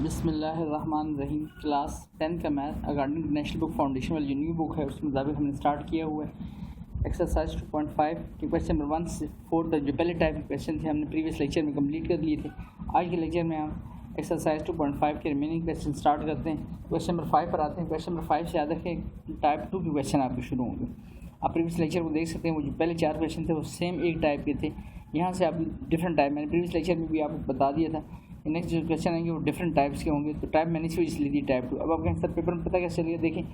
बिस्मिल्लाहिर्रहमानिर्रहीम। क्लास 10 का math according national book foundation वाली जो न्यू बुक है उसके मुताबिक हमने स्टार्ट किया हुआ है। एक्सरसाइज 2.5 के क्वेश्चन नंबर 1 से 4 तक जो पहले टाइप के क्वेश्चन थे हमने प्रीवियस लेक्चर में कंप्लीट कर लिए थे। आज के लेक्चर में हम एक्सरसाइज 2.5 के रिमेनिंग क्वेश्चन स्टार्ट करते हैं। क्वेश्चन नंबर 5 पर आते हैं। क्वेश्चन नंबर 5 से याद रखें टाइप 2 के क्वेश्चन आपके शुरू होंगे। आप प्रीवियस लेक्चर को देख सकते हैं, वो जो पहले 4 क्वेश्चन थे वो सेम एक टाइप के थे। यहाँ से आप डिफरेंट टाइप, मैंने प्रीवियस लेक्चर में भी आपको बता दिया था। नेक्स्ट जो क्वेश्चन आएंगे वो डिफरेंट टाइप्स के होंगे। तो टाइप मैंने इसी वजह से ली थी टाइप 2। अब आपके आंसर पेपर में पता कैसे चलिए, देखें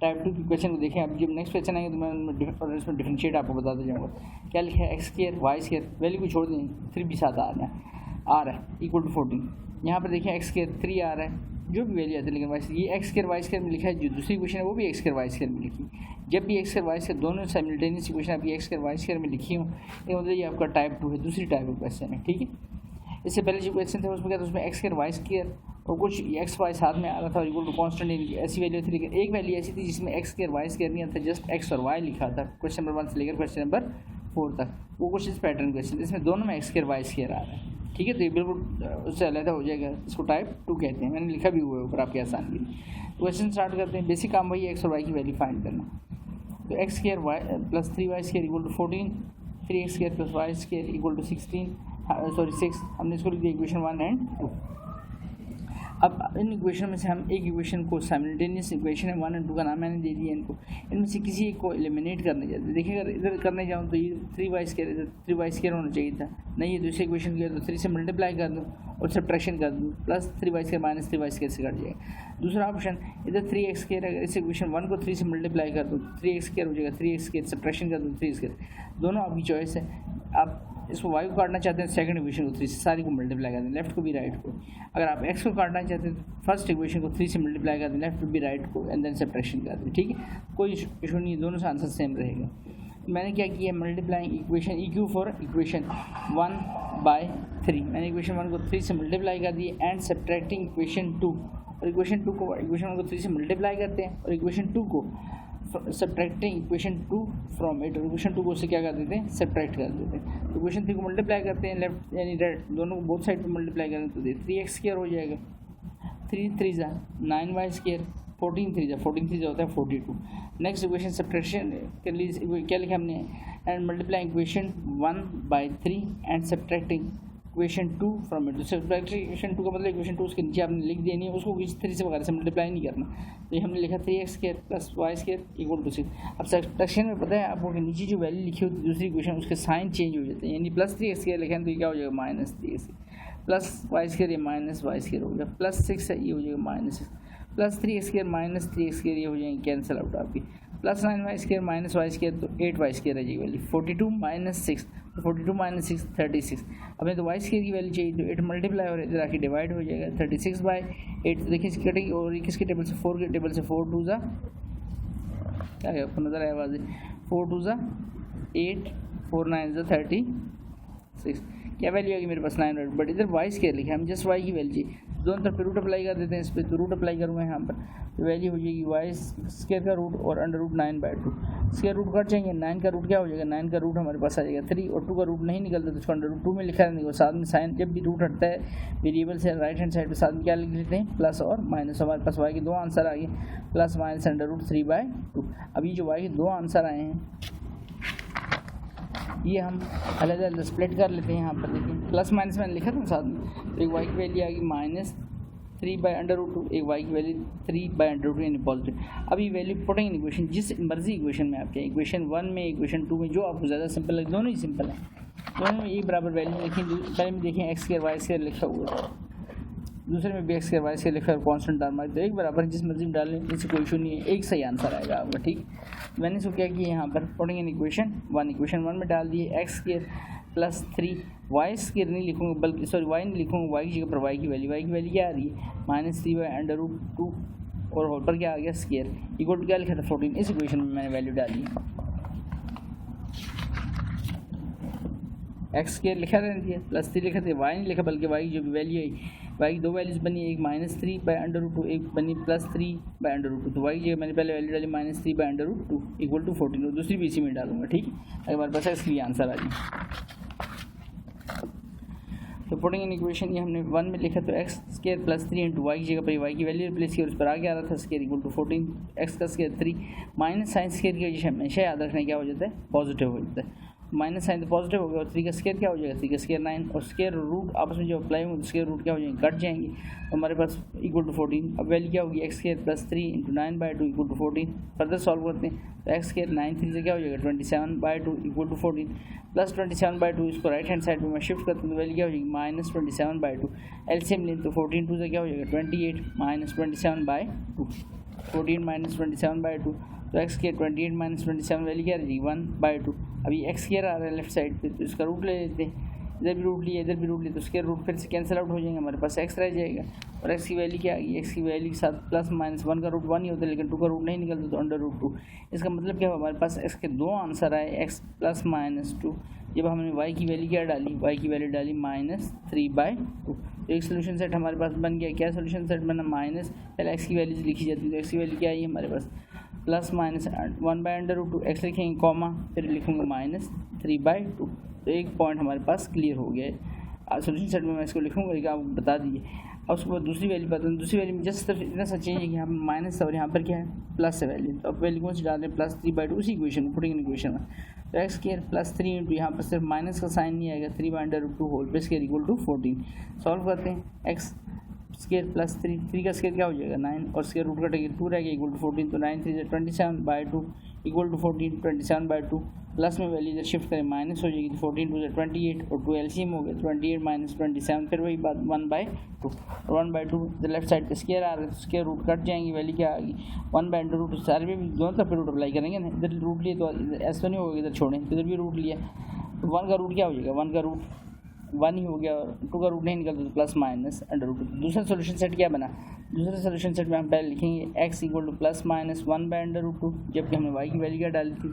टाइप 2 की क्वेश्चन को देखें। अब जब नेक्स्ट क्वेश्चन आएंगे तो मैं इसमें डिफरेंशिएट आपको बताता जाऊँगा। क्या लिखा है, X square Y square, value को छोड़ दें 3 भी साथ आ रहा है इक्वल टू 14। यहाँ पर देखें एक्स स्क्वायर 3 आ रहा है, जो भी वैल्यू आती है, लेकिन वाई ये एक्स स्क्वायर वाई स्क्वायर में लिखा है। जो दूसरी क्वेश्चन है वो भी एक्स स्क्वायर वाई स्क्वायर में लिखी। जब भी एक्स स्क्वायर वाई स्क्वायर दोनों साइमल्टेनियस इक्वेशन आपकी एक्स स्क्वायर वाई स्क्वायर में लिखी हूँ, ये मतलब ये आपका टाइप 2 है, दूसरी टाइप का क्वेश्चन है। ठीक है, इससे पहले जो क्वेश्चन थे उसमें क्या था, उसमें एक्स स्क्वायर वाई स्क्वायर और कुछ एक्स वाई साथ में आ रहा था और इक्वल टू कांस्टेंट ऐसी वैल्यू थी। लेकिन एक वैल्यू ऐसी थी जिसमें एक्स स्क्वायर वाई स्क्वायर नहीं आता, जस्ट एक्स और वाई लिखा था। क्वेश्चन नंबर 1 से लेकर क्वेश्चन नंबर 4 तक वो कुछ इस पैटर्न क्वेश्चन, इसमें दोनों में एक्स स्क्वायर वाई स्क्वायर आ रहा है। ठीक है, तो ये बिल्कुल उससे अलग हो जाएगा। इसको टाइप 2 कहते हैं, मैंने लिखा भी हुआ है ऊपर आपके आसान के लिए। क्वेश्चन स्टार्ट करते हैं। बेसिक काम वही है, एक्स और वाई की वैल्यू फाइंड करना। तो X square Y plus 3y square equal to 14, 3x square plus Y square equal to 16 6। हमने इसको लिख दिया इक्वेशन 1 एंड 2। अब इन इक्वेशन में से हम एक इक्वेशन को साइमल्टेनियस इक्वेशन है 1 एंड 2 का नाम मैंने दे दिया इनको। इनमें से किसी एक को एलिमिनेट करने जाते हैं। देखिए अगर इधर करने जाऊँ तो ये 3y स्क्वायर इधर 3y स्क्वायर होना चाहिए था, नहीं है। दूसरे इक्वेशन के तो 3 से मल्टीप्लाई कर दूँ और सब्ट्रैक्शन कर दूँ, plus 3y square minus 3y square से कट जाएगा। दूसरा ऑप्शन इधर 3x स्क्वायर, अगर इस इक्वेशन 1 को 3 से मल्टीप्लाई कर दूँ 3x स्क्वायर हो जाएगा, 3x स्क्वायर सब्ट्रैक्शन कर दूँ 3 स्क्वायर। दोनों आपकी चॉइस है। आप इसको y को काटना चाहते हैं सेकंड इक्वेशन को 3 से सारी को मल्टीप्लाई कर दें, लेफ्ट को भी राइट को। अगर आप x को काटना चाहते हैं तो फर्स्ट इक्वेशन को 3 से मल्टीप्लाई कर दें, लेफ्ट को भी राइट को, एंड देन सब्ट्रैक्शन कर दें। ठीक है, कोई इशू नहीं है, दोनों से आंसर सेम रहेगा। मैंने क्या किया, multiplying equation EQ for equation 1/3। मैंने इक्वेशन 1 को 3 से मल्टीप्लाई कर दिए एंड सब्ट्रैक्टिंग इक्वेशन 2। और इक्वेशन 2 को इक्वेशन 1 को 3 से मल्टीप्लाई करते हैं और इक्वेशन 2 को सब्ट्रैक्टिंग इक्वेशन 2 फ्रॉम इट, और इक्वेशन 2 को उससे क्या कर देते हैं, सब्ट्रैक्ट कर देते हैं। इक्वेशन 3 को मल्टीप्लाई करते हैं लेफ्ट यानी राइट, दोनों को बोथ साइड पे मल्टीप्लाई करें तो 3x स्क्वायर हो जाएगा, 3 3 9y स्क्वायर, 14 3 होता है 42। नेक्स्ट इक्वेशन सब्ट्रैक्शन के लिए क्या लिखा हमने, and multiply equation 1/3 and subtracting equation 2 from it. तो सब्ट्रैक्शन 2 का मतलब इक्वेशन 2 उसके नीचे आपने लिख देनी है, उसको 3 से वगैरह से मल्टीप्लाई नहीं करना। तो ये हमने लिखा 3x square plus Y square equal to 6। अब सब्ट्रैक्शन में पता है आपको कि नीचे जो वैल्यू लिखी होती है दूसरी इक्वेशन उसके साइन चेंज हो जाते हैं, यानी प्लस 3x स्क्वायर लिखें तो ये क्या हो जाएगा minus 3x, plus Y square ये माइनस वाई स्क्वायर हो गया, प्लस 6 है ये हो जाएगा minus 6, plus 3x square minus 3x square ये हो जाएंगे कैंसिल आउट आपकी, plus 9y square minus Y square तो 8y स्क्वायर है जी वैल्यू 42 माइनस 6, तो 42 माइनस 6 36। हमें तो वाई स्क्वायर की वैल्यू चाहिए तो 8 मल्टीप्लाई और इधर आके डिवाइड हो जाएगा 36/8। देखिए इसकी कटेगी और किसके टेबल से 4 के टेबल से 4 2 क्या है आपको नजर आया आवाज़, 4 2 8 4 9 36। क्या वैल्यू आएगी मेरे पास 9, बट इधर वाई स्क्वायर लिखा है, हम जस्ट वाई की वैल्यू चाहिए, दोनों तरफ रूट अप्लाई कर देते हैं इस पर। तो रूट अप्लाई करूँगा यहाँ पर तो वैल्यू हो जाएगी वाई स्क्वायर का रूट और under root 9/2। Square root cut जाएंगे, 9 का रूट क्या हो जाएगा, 9 का रूट हमारे पास आ जाएगा 3 और 2 का रूट नहीं निकलता तो उसको अंडर रूट 2 में लिखा रहने को। साथ में साइन जब भी रूट हटता है वेरिएबल से राइट हैंड साइड पर साथ में क्या लिख लेते हैं, प्लस और माइनस। हमारे पास वाई के 2 आंसर आ गए, प्लस माइनस अंडर रूट 3/2। अभी जो वाई के 2 आंसर आए हैं ये हम अलग अलग स्प्लिट कर लेते हैं। यहाँ पर देखिए प्लस माइनस मैंने लिखा था साथ में, तो एक वाई की वैल्यू आएगी माइनस 3/√2, एक वाई की वैल्यू 3/√2 यानी पॉजिटिव। अब ये वैल्यू पुटिंग इन इक्वेशन जिस मर्जी इक्वेशन में आपके, इक्वेशन 1 में इक्वेशन 2 में जो आपको ज़्यादा सिंपल लगे, दोनों ही सिंपल है, दोनों में एक बराबर वैल्यू लिखें। पहले में देखें एक्स स्क्वायर वाई स्क्वायर लिखा हुआ है, दूसरे में भी एक्स स्क्वायर वाई स्क्वायर लिखा है, कॉन्स्टेंट डालना है तो एक बराबर जिस मर्जी में डालें, इससे कोई इशू नहीं है, एक सही आंसर आएगा आपका। ठीक, मैंने इसको क्या किया यहाँ पर पुटिंग इन इक्वेशन 1 में डाल दिए X square plus 3 Y square नहीं लिखूँगा बल्कि वाई नहीं लिखूँगा, वाई की जगह पर वाई की वैल्यू क्या आ रही है माइनस 3/√2 और होल पर क्या आ गया स्क्वायर इक्वल टू क्या लिखा था 14। इस इक्वेशन में मैंने वैल्यू डाली है, एक्स स्क्वायर लिखा रहती है प्लस 3 लिखा था, वाई नहीं लिखा बल्कि वाई की जो भी वैल्यू है, वाई की 2 वैल्यूज़ बनी, एक माइनस 3/√2 एक बनी प्लस 3/√2। तो वाई की जगह मैंने पहले वैल्यू डाली माइनस 3/√2 इक्वल टू 14 और दूसरी भी इसी में डालूंगा। ठीक है, अगर हमारे पास इसके लिए आंसर आ जाए तो पुटिंग इन इक्वेशन ये हमने 1 में लिखा तो X square plus 3 into Y की जगह पर वाई की वैल्यू रिप्लेस की और उस पर आगे आ रहा था स्केयर इक्वल टू 14 एक्स का स्केयर 3 माइनस साइन स्केयर की वजह से हमेशा याद रखना क्या हो जाता है, पॉजिटिव हो जाता है। माइनस साइन तो पॉजिटिव हो गया और 3 का स्केयर क्या हो जाएगा, 3 का स्केयर 9 और स्केयर रूट आपस में जो अप्लाई होंगे स्केयर रूट क्या हो जाएंगे, कट जाएंगे। तो हमारे पास इक्वल टू 14 अब वैल्यू क्या होगी, X square plus 3 into 9/2 equal to 14। Further solve करते हैं तो एक्स स्केयर 9 3 से क्या हो जाएगा 27/2 इक्वल टू 14 प्लस 27/2 इसको राइट हैंड साइड में मैं शिफ्ट करता हूँ तो वैल्यू क्या हो जाएगी माइनस 27/2। एलसीएम लें तो 14 2 से क्या हो जाएगा 28 माइनस 27/2 14 माइनस 27/2 तो एक्स स्केयर 28 माइनस 27 वैल्यू क्या रहेगी 1/2। अभी एक्स स्केयर आ रहा है लेफ्ट साइड पे तो इसका रूट ले लेते हैं, इधर भी रूट लिया इधर भी रूट लिया तो स्केयर रूट फिर से कैंसिल आउट हो जाएंगे, हमारे पास एक्स रह जाएगा और एक्स की वैल्यू क्या आएगी, एक्स की वैल्यू के साथ प्लस माइनस 1 का रूट 1 ही होता है लेकिन 2 का रूट नहीं निकलता तो अंडर रूट 2। इसका मतलब क्या हुआ, हमारे पास एक्स के दो आंसर आए, एक्स प्लस माइनस 2। जब हमने वाई की वैल्यू क्या डाली, वाई की वैल्यू डाली -3/2 तो एक सोल्यूशन सेट हमारे पास बन गया। क्या सोल्यूशन सेट बना, माइनस पहले एक्स की वैल्यूज लिखी जाती है तो एक्स की वैल्यू क्या आई हमारे पास प्लस माइनस 1/√2 एक्स लिखेंगे कॉमा फिर लिखूँगा -3/2 तो एक पॉइंट हमारे पास क्लियर हो गया है। सोल्यूशन सेट में मैं इसको लिखूँगा लेकिन आप बता दीजिए। और उसके बाद दूसरी वैल्यू बताते हैं, दूसरी वैल्यू में जस्ट सिर्फ इतना सा चेंज है कि यहाँ पर माइनस और यहाँ पर क्या है प्लस है वैल्यू, तो अब वैल्यू कौन सी डाल रहे हैं +3/2 उसी इक्वेशन में पुटिंग इन इक्वेशन में। तो एक्स स्केयर प्लस 3 इंटू यहाँ पर सिर्फ माइनस का साइन नहीं आएगा 3/√2 होल पे स्केयर इक्वल टू 14। सॉल्व करते हैं, एक्स स्केयर प्लस 3 का स्केयर क्या हो जाएगा 9 और स्केयर रूट कटेगा 2 रहेगा इक्वल टू 14 तो 9 3 27/2 इक्वल टू 14 27/2 प्लस में वैल्यू इधर शिफ्ट करें माइनस हो जाएगी तो 14 2 28 और 2 एलसीएम हो गया 28 माइनस 27 फिर वही बात 1/2 और 1/2 इधर लेफ्ट साइड पे स्केयर आ रहा है तो स्केयर रूट कट जाएंगी, वैल्यू क्या आ गई 1/√2। सारे में दोनों तरफ रूट अप्लाई करेंगे ना, इधर रूट लिए तो ऐसा नहीं होगा इधर छोड़ें तो इधर भी रूट लिया 1 का रूट क्या हो जाएगा 1 का रूट 1 ही हो गया और 2 का रूट नहीं निकलता तो प्लस माइनस अंडर रूट। दूसरा सोल्यूशन सेट क्या बना, दूसरे सोल्यूशन सेट में हम पहले लिखेंगे x equal two plus minus 1/√2 जबकि हमने y की वैल्यू क्या डाली थी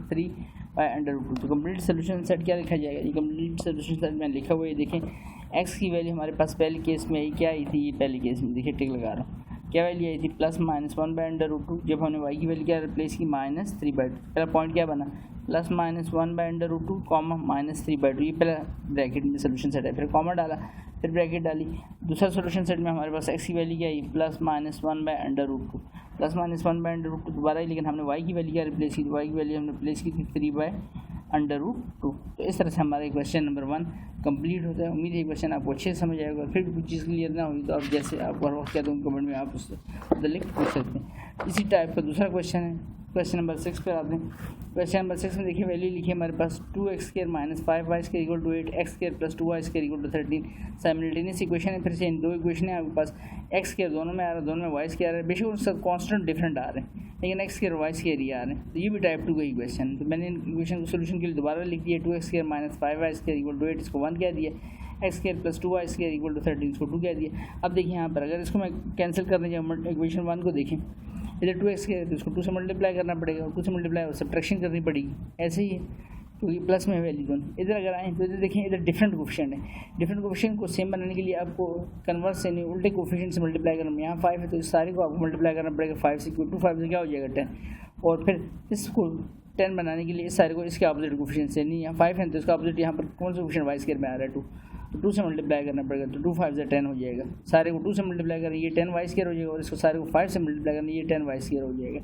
3/√2 तो कंप्लीट सोल्यूशन सेट क्या लिखा जाएगा, ये कंप्लीट सोल्यूशन सेट में लिखा हुआ है। देखें x की वैल्यू हमारे पास पहले केस में क्या आई थी, ये पहले केस में देखिए टिक लगा रहा हूँ क्या वैल्यू आई थी प्लस माइनस 1/√2 जब हमने y की वैल्यू क्या रिप्लेस की -3/2। पहला पॉइंट क्या बना प्लस माइनस 1/√2 कॉमा -3/2 ये पहला ब्रैकेट में सोल्यूशन सेट है, फिर कॉमा डाला फिर ब्रैकेट डाली। दूसरा सोल्यूशन सेट में हमारे पास x की वैल्यू क्या आई प्लस माइनस 1/√2 प्लस माइनस 1/√2 दोबारा ही, लेकिन हमने y की वैल्यू क्या रिप्लेस की, y की वैल्यू हमने रिप्लेस की थी 3/√2। तो इस तरह से हमारा क्वेश्चन नंबर 1 कंप्लीट होता है। उम्मीद है क्वेश्चन आपको अच्छे से समझ आएगा, फिर भी कुछ चीज़ क्लियर ना हुई तो आप जैसे आप हर वक्त कहते हैं कमेंट में आप उससे लिख पूछ सकते हैं। इसी टाइप का दूसरा क्वेश्चन है, क्वेश्चन नंबर 6 पर आते हैं। क्वेश्चन नंबर 6 में देखिए वैल्यू लिखिए हमारे पास 2x square minus 5y square equal to 8 x square plus 2y square equal to 13 simultaneous equation है। फिर से इन दो इक्वेशन है आपके पास, x स्क्वायर दोनों में आ रहा है, दोनों में y स्क्वायर आ रहा है, बेशक उनसे कॉन्स्टेंट डिफरेंट आ रहे हैं लेकिन x स्क्वायर y स्क्वायर ही आ रहे हैं। तो ये भी टाइप 2 का इक्वेशन, तो मैंने इन इक्वेशन को सोल्यूशन के लिए दोबारा लिख दिया 2x square minus 5y square equal to 8 इसको 1 कह दिया, x square plus 2y square equal to 13 इसको 2 कह दिया। अब देखिए यहाँ पर अगर इसको मैं कैंसिल करने जाऊँ इक्वेशन 1 को देखें, इधर 2x स्क्वायर तो इसको 2 से मल्टीप्लाई करना पड़ेगा और 2 से मल्टीप्लाई और सब्ट्रैक्शन करनी पड़ेगी, ऐसे ही है क्योंकि प्लस में वैल्यू दोनों। इधर अगर आएँ तो इधर देखें इधर डिफरेंट कोफिशिएंट है, डिफरेंट कोफिशिएंट को सेम बनाने के लिए आपको कन्वर्स से नहीं उल्टे कोफिशिएंट से मल्टीप्लाई करना। यहाँ 5 है तो इस सारे को आपको मल्टीप्लाई करना पड़ेगा 5 से, क्योंकि 5 से क्या हो जाएगा 10 और फिर इसको 10 बनाने के लिए इस सारे को इसके ऑपोजिट कोफिशिएंट से, नहीं यहाँ 5 है तो इसका ऑपोजिट यहाँ पर कौन सा कोफिशिएंट y स्क्वायर में आ रहा है 2 तो 2 से मल्टीप्लाई करना पड़ेगा तो 2 5 से 10 हो जाएगा। सारे को 2 से मल्टीप्लाई करें ये 10 y स्क्वायर हो जाएगा और इसको सारे को 5 से मल्टीप्लाई करना ये 10 y स्क्वायर हो जाएगा।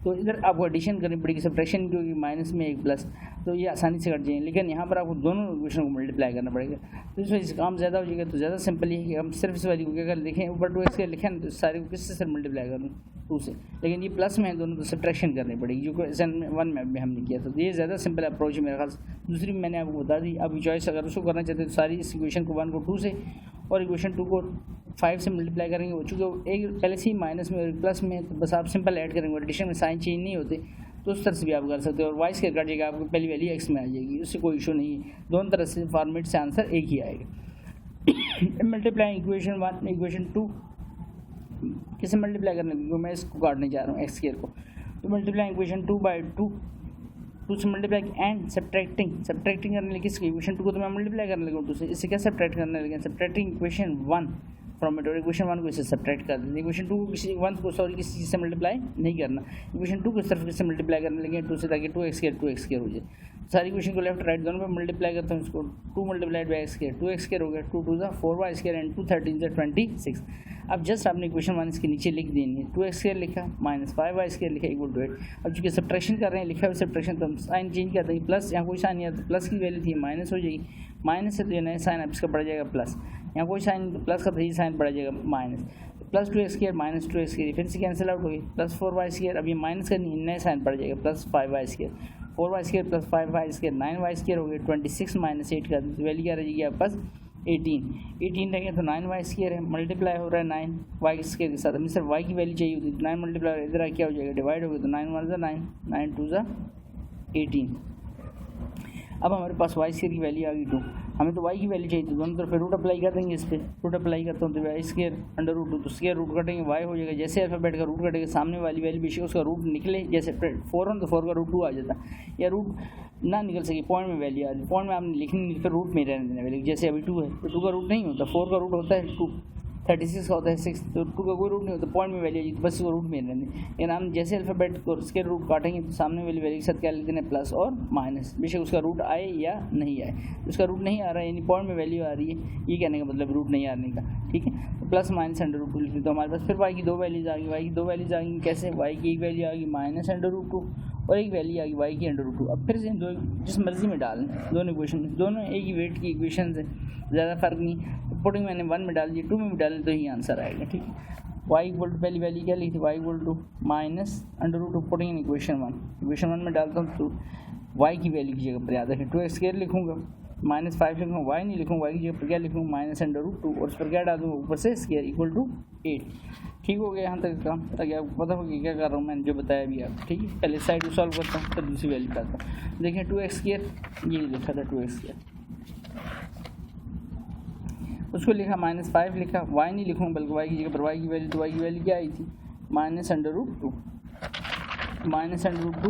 तो इधर आपको एडिशन करनी पड़ेगी, सब्ट्रैक्शन क्योंकि माइनस में एक प्लस तो ये आसानी से कट जाएंगे, लेकिन यहाँ पर आपको दोनों इक्वेशन को मल्टीप्लाई करना पड़ेगा तो इस वजह से काम ज़्यादा हो जाएगा। तो ज़्यादा सिंपल ये है कि हम सिर्फ इस वैल्यू को क्या कर देखें ऊपर 2x के लिखें तो सारे को किससे सर मल्टीप्लाई कर दूँ 2 से, लेकिन ये प्लस में है दोनों तो सब्ट्रैक्शन करनी पड़ेगी जो क्वेश्चन 1 में भी हमने किया था। तो ये ज़्यादा सिंपल अप्रोच है मेरे ख्याल से। दूसरी मैंने आपको बता दी, अब चॉइस अगर उसको करना चाहते हैं तो सारी इस इक्वेशन को 1 को 2 से और इक्वेशन 2 को 5 से मल्टीप्लाई करेंगे। वो चूँकि एक पहले से ही माइनस में और प्लस में तो बस आप सिंपल ऐड करेंगे, एडिशन में साइन चेंज नहीं होते तो उस तरह से भी आप कर सकते हो और y स्क्वायर काटिएगा आपको पहली वैल्यू x में आ जाएगी, उससे कोई इशू नहीं है। दोनों तरह से फॉर्मेट से आंसर एक ही आएगा। मल्टीप्लाई इक्वेशन 1 इक्वेशन 2 किसे मल्टीप्लाई करने क्योंकि मैं इसको काटने जा रहा हूँ x स्क्वायर को, तो मल्टीप्लाई इक्वेशन 2 से मल्टीप्लाई एंड सब्ट्रैक्टिंग करने लगे इसकी इक्वेशन 2 को तो मैं मल्टीप्लाई करने लगा 2 से, इससे क्या सब्ट्रैक्ट करने लगे सब्ट्रैक्टिंग इक्वेशन 1 फ्रॉम इट, और इक्वेशन 1 को इससे सब्ट्रैक्ट कर देते हैं। इक्वेशन 2 को किसी चीज़ से मल्टीप्लाई नहीं करना, इक्वेशन 2 को सिर्फ किससे मल्टीप्लाई करने लगे 2 से, ताकि 2x² हो जाए। सारी इक्वेशन को लेफ्ट राइट दोनों पे मल्टीप्लाई करता हूँ, इसको 2 मल्टीप्लाइड बाई x², 2x² हो गया, 2 2 ज़ा 4y² एंड 2 13 ज़ा 26। अब जस्ट आपने इक्वेशन 1 इसके नीचे लिख देनी है, 2x² लिखा माइनस 5y² लिखा इक्वल टू 8। अब चूँकि सब्ट्रैक्शन कर रहे हैं, लिखा हुआ सब्ट्रैक्शन, तो हम साइन चेंज करते हैं, प्लस यहाँ कोई साइन नहीं आता, प्लस की वैल्यू थी माइनस हो जाएगी, माइनस है तो ये नया साइन अब इसका बढ़ जाएगा प्लस, यहाँ कोई साइन प्लस का तो ये साइन बढ़ जाएगा minus, plus 2x² minus 2x² फिर से कैंसिल आउट हो गई, प्लस 4y², अब ये माइनस का नया साइन बढ़ जाएगा plus 5y², 4y² plus 5y² 9y² हो गया, 26 माइनस 8 का वैल्यू क्या रहेगी आपके पास 18 रहेगा, तो 9y² है, मल्टीप्लाई हो रहा है 9y² के साथ, हमें सिर्फ y की वैल्यू चाहिए होती है, 9 मल्टीप्लाई इधर क्या हो जाएगा डिवाइड हो गया, तो 9 1 ज़ा 9, 9 2 ज़ा 18। अब हमारे पास y² की वैल्यू आ गई 2, हमें तो y की वैल्यू चाहिए, तो दोनों तरफ रूट अप्लाई कर देंगे, इस पर रूट अप्लाई करता हूँ तो y² अंडर रूट 2, तो स्क्वायर रूट कटेंगे y हो जाएगा, जैसे अल्फाबेट का रूट कटेगा सामने वाली वैल्यू बेशक उसका रूट निकले, जैसे 4 1 तो 4 का रूट 2 आ जाता, या रूट ना निकल सके, पॉइंट में वैल्यू आ रही, पॉइंट में आपने लिखनी नहीं, फिर रूट में रहने देना वैल्यू, जैसे अभी 2 है तो 2 का रूट नहीं होता, 4 का रूट होता है 2, 36 का होता है 6, तो 2 का कोई रूट नहीं होता, पॉइंट में वैल्यू आ जाती, बस वो रूट में रहने, लेकिन हम जैसे अल्फाबेट को उसके रूट काटेंगे तो सामने वाली वैल्यू के साथ क्या लिख देना प्लस और माइनस, बेशक उसका रूट आए या नहीं आए, उसका रूट नहीं आ रहा है यानी पॉइंट में वैल्यू आ रही है, ये कहने का मतलब रूट नहीं आने का, ठीक है। तो प्लस माइनस अंडर रूट 2 लिख तो हमारे पास फिर y की 2 वैल्यूज आ गई, y की 2 वैल्यूज आ गई कैसे, y की एक वैल्यू आ गई माइनस अंडर रूट 2 और एक वैल्यू आ गई y की अंडर रूट 2। अब फिर से दो जिस मर्जी में डालें, दोनों इक्वेशन में दोनों एक ही वेट की इक्वेशन है, ज़्यादा फर्क नहीं, तो पुटिंग मैंने 1 में डाल दी, 2 में भी डालें तो ही आंसर आएगा, ठीक है। y इक्वल टू पहली वैल्यू क्या लिखी थी, y equal to minus under root 2 putting in equation 1 में डालता हूँ, तो y की वैल्यू की जगह पर याद रखें 2x² लिखूँगा, माइनस 5 लिखूँगा, y नहीं लिखूँगा, y की जगह पर क्या लिखूँगा माइनस अंडर रूट 2 और उस पर क्या डाल दूँगा ऊपर से स्क्वायर इक्वल टू 8। ठीक हो गया यहाँ तक काम, ताकि आपको पता हो कि क्या कर रहा हूँ मैंने जो बताया भी आप, ठीक है। पहले साइड को सॉल्व करता हूँ फिर दूसरी वैल्यू पाता हूँ। देखिए 2x², ये लिखा था 2x², उसको लिखा माइनस 5 लिखा, y नहीं लिखूँगा बल्कि y की जगह पर y की वैल्यू, तो y की वैल्यू क्या आई थी माइनस अंडर रूट 2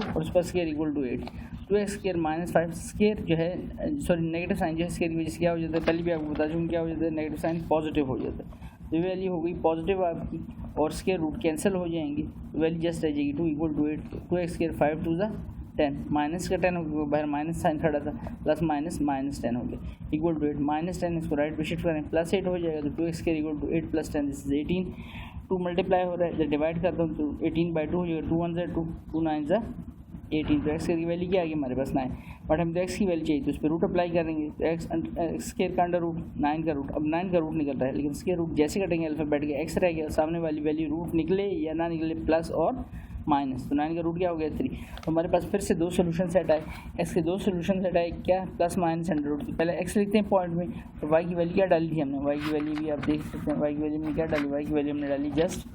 और उस पर square equal to 8। 2x² minus 5 square जो है सॉरी नेगेटिव साइन जो है स्क्वायर की वजह से क्या हो जाता है, पहले भी आपको बता दूँ क्या हो जाता है, नेगेटिव साइन पॉजिटिव हो जाता है, तो वैल्यू हो गई पॉजिटिव आपकी और स्क्वायर रूट कैंसिल हो जाएंगे, वैल्यू जस्ट रह जाएगी 2 इक्वल टू 8, 2x² 5 2 ज़ा 10, माइनस का 10 हो गया, बाहर माइनस साइन खड़ा था, प्लस माइनस माइनस 10 हो गया इक्वल टू 8, माइनस 10 इसको राइट पे शिफ्ट करें प्लस 8 हो जाएगा, तो 2x² equal to 8 plus 10 this is 18, 2 multiply हो रहा है, जब डिवाइड करता हूँ तो 18 बाई 2 हो जाएगा, 2 1 ज़ा 2, 2 9 ज़ा 18, तो x की वैल्यू क्या आ गई हमारे पास 9, बट हम तो x की वैल्यू चाहिए तो उस पर रूट अप्लाई करेंगे, तो x² का अंडर रूट 9 का रूट, अब 9 का रूट निकल रहा है, लेकिन स्क्वायर रूट जैसे कटेंगे अल्फाबेट के x रह गया, सामने वाली वैल्यू रूट निकले या ना निकले प्लस और माइनस, तो 9 का रूट क्या हो गया 3, तो हमारे पास फिर से 2 सोल्यूशन सेट आए, x के 2 सोल्यूशन सेट आए, क्या प्लस माइनस अंडर रूट, पहले x लिखते हैं पॉइंट में, तो y की वैल्यू क्या डाली थी हमने, y की वैल्यू भी आप देख सकते हैं, y की वैल्यू में क्या डाली, y की वैल्यू हमने डाली जस्ट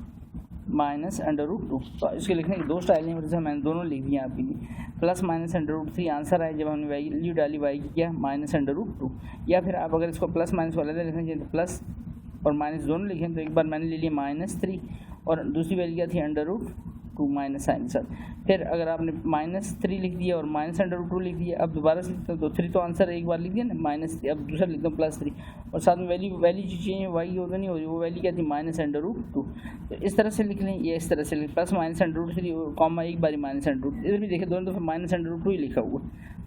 माइनस अंडर रूट 2, तो इसके लिखने के 2 स्टाइल हैं, वजह से मैंने दोनों लिख दिए आपके लिए, plus minus under root 3 answer आए जब हमने वैल्यू डाली y की क्या माइनस अंडर रूट 2, या फिर आप अगर इसको प्लस माइनस वाला लिखना चाहिए तो प्लस और माइनस दोनों लिखें, तो एक बार मैंने ले लिया -3 और दूसरी वैल्यू क्या थी अंडर रूट 2 माइनस साइन के साथ, फिर अगर आपने -3 लिख दिया और माइनस अंडर रूट 2 लिख दिया, अब दोबारा से लिखता हूँ तो 3 तो आंसर एक बार लिख दिया ना -3, अब दूसरा लिखता हूँ +3 और साथ में वैल्यू जो चेंज है y की होता नहीं हो रही, वो वैल्यू क्या थी माइनस अंडर रूट 2, तो इस तरह से लिख लें, ये इस तरह से लिख plus minus under root 3 comma एक बारी माइनस अंडर रूट, इधर भी देखिए दोनों दफ़ा माइनस अंडर रूट 2 ही लिखा हुआ,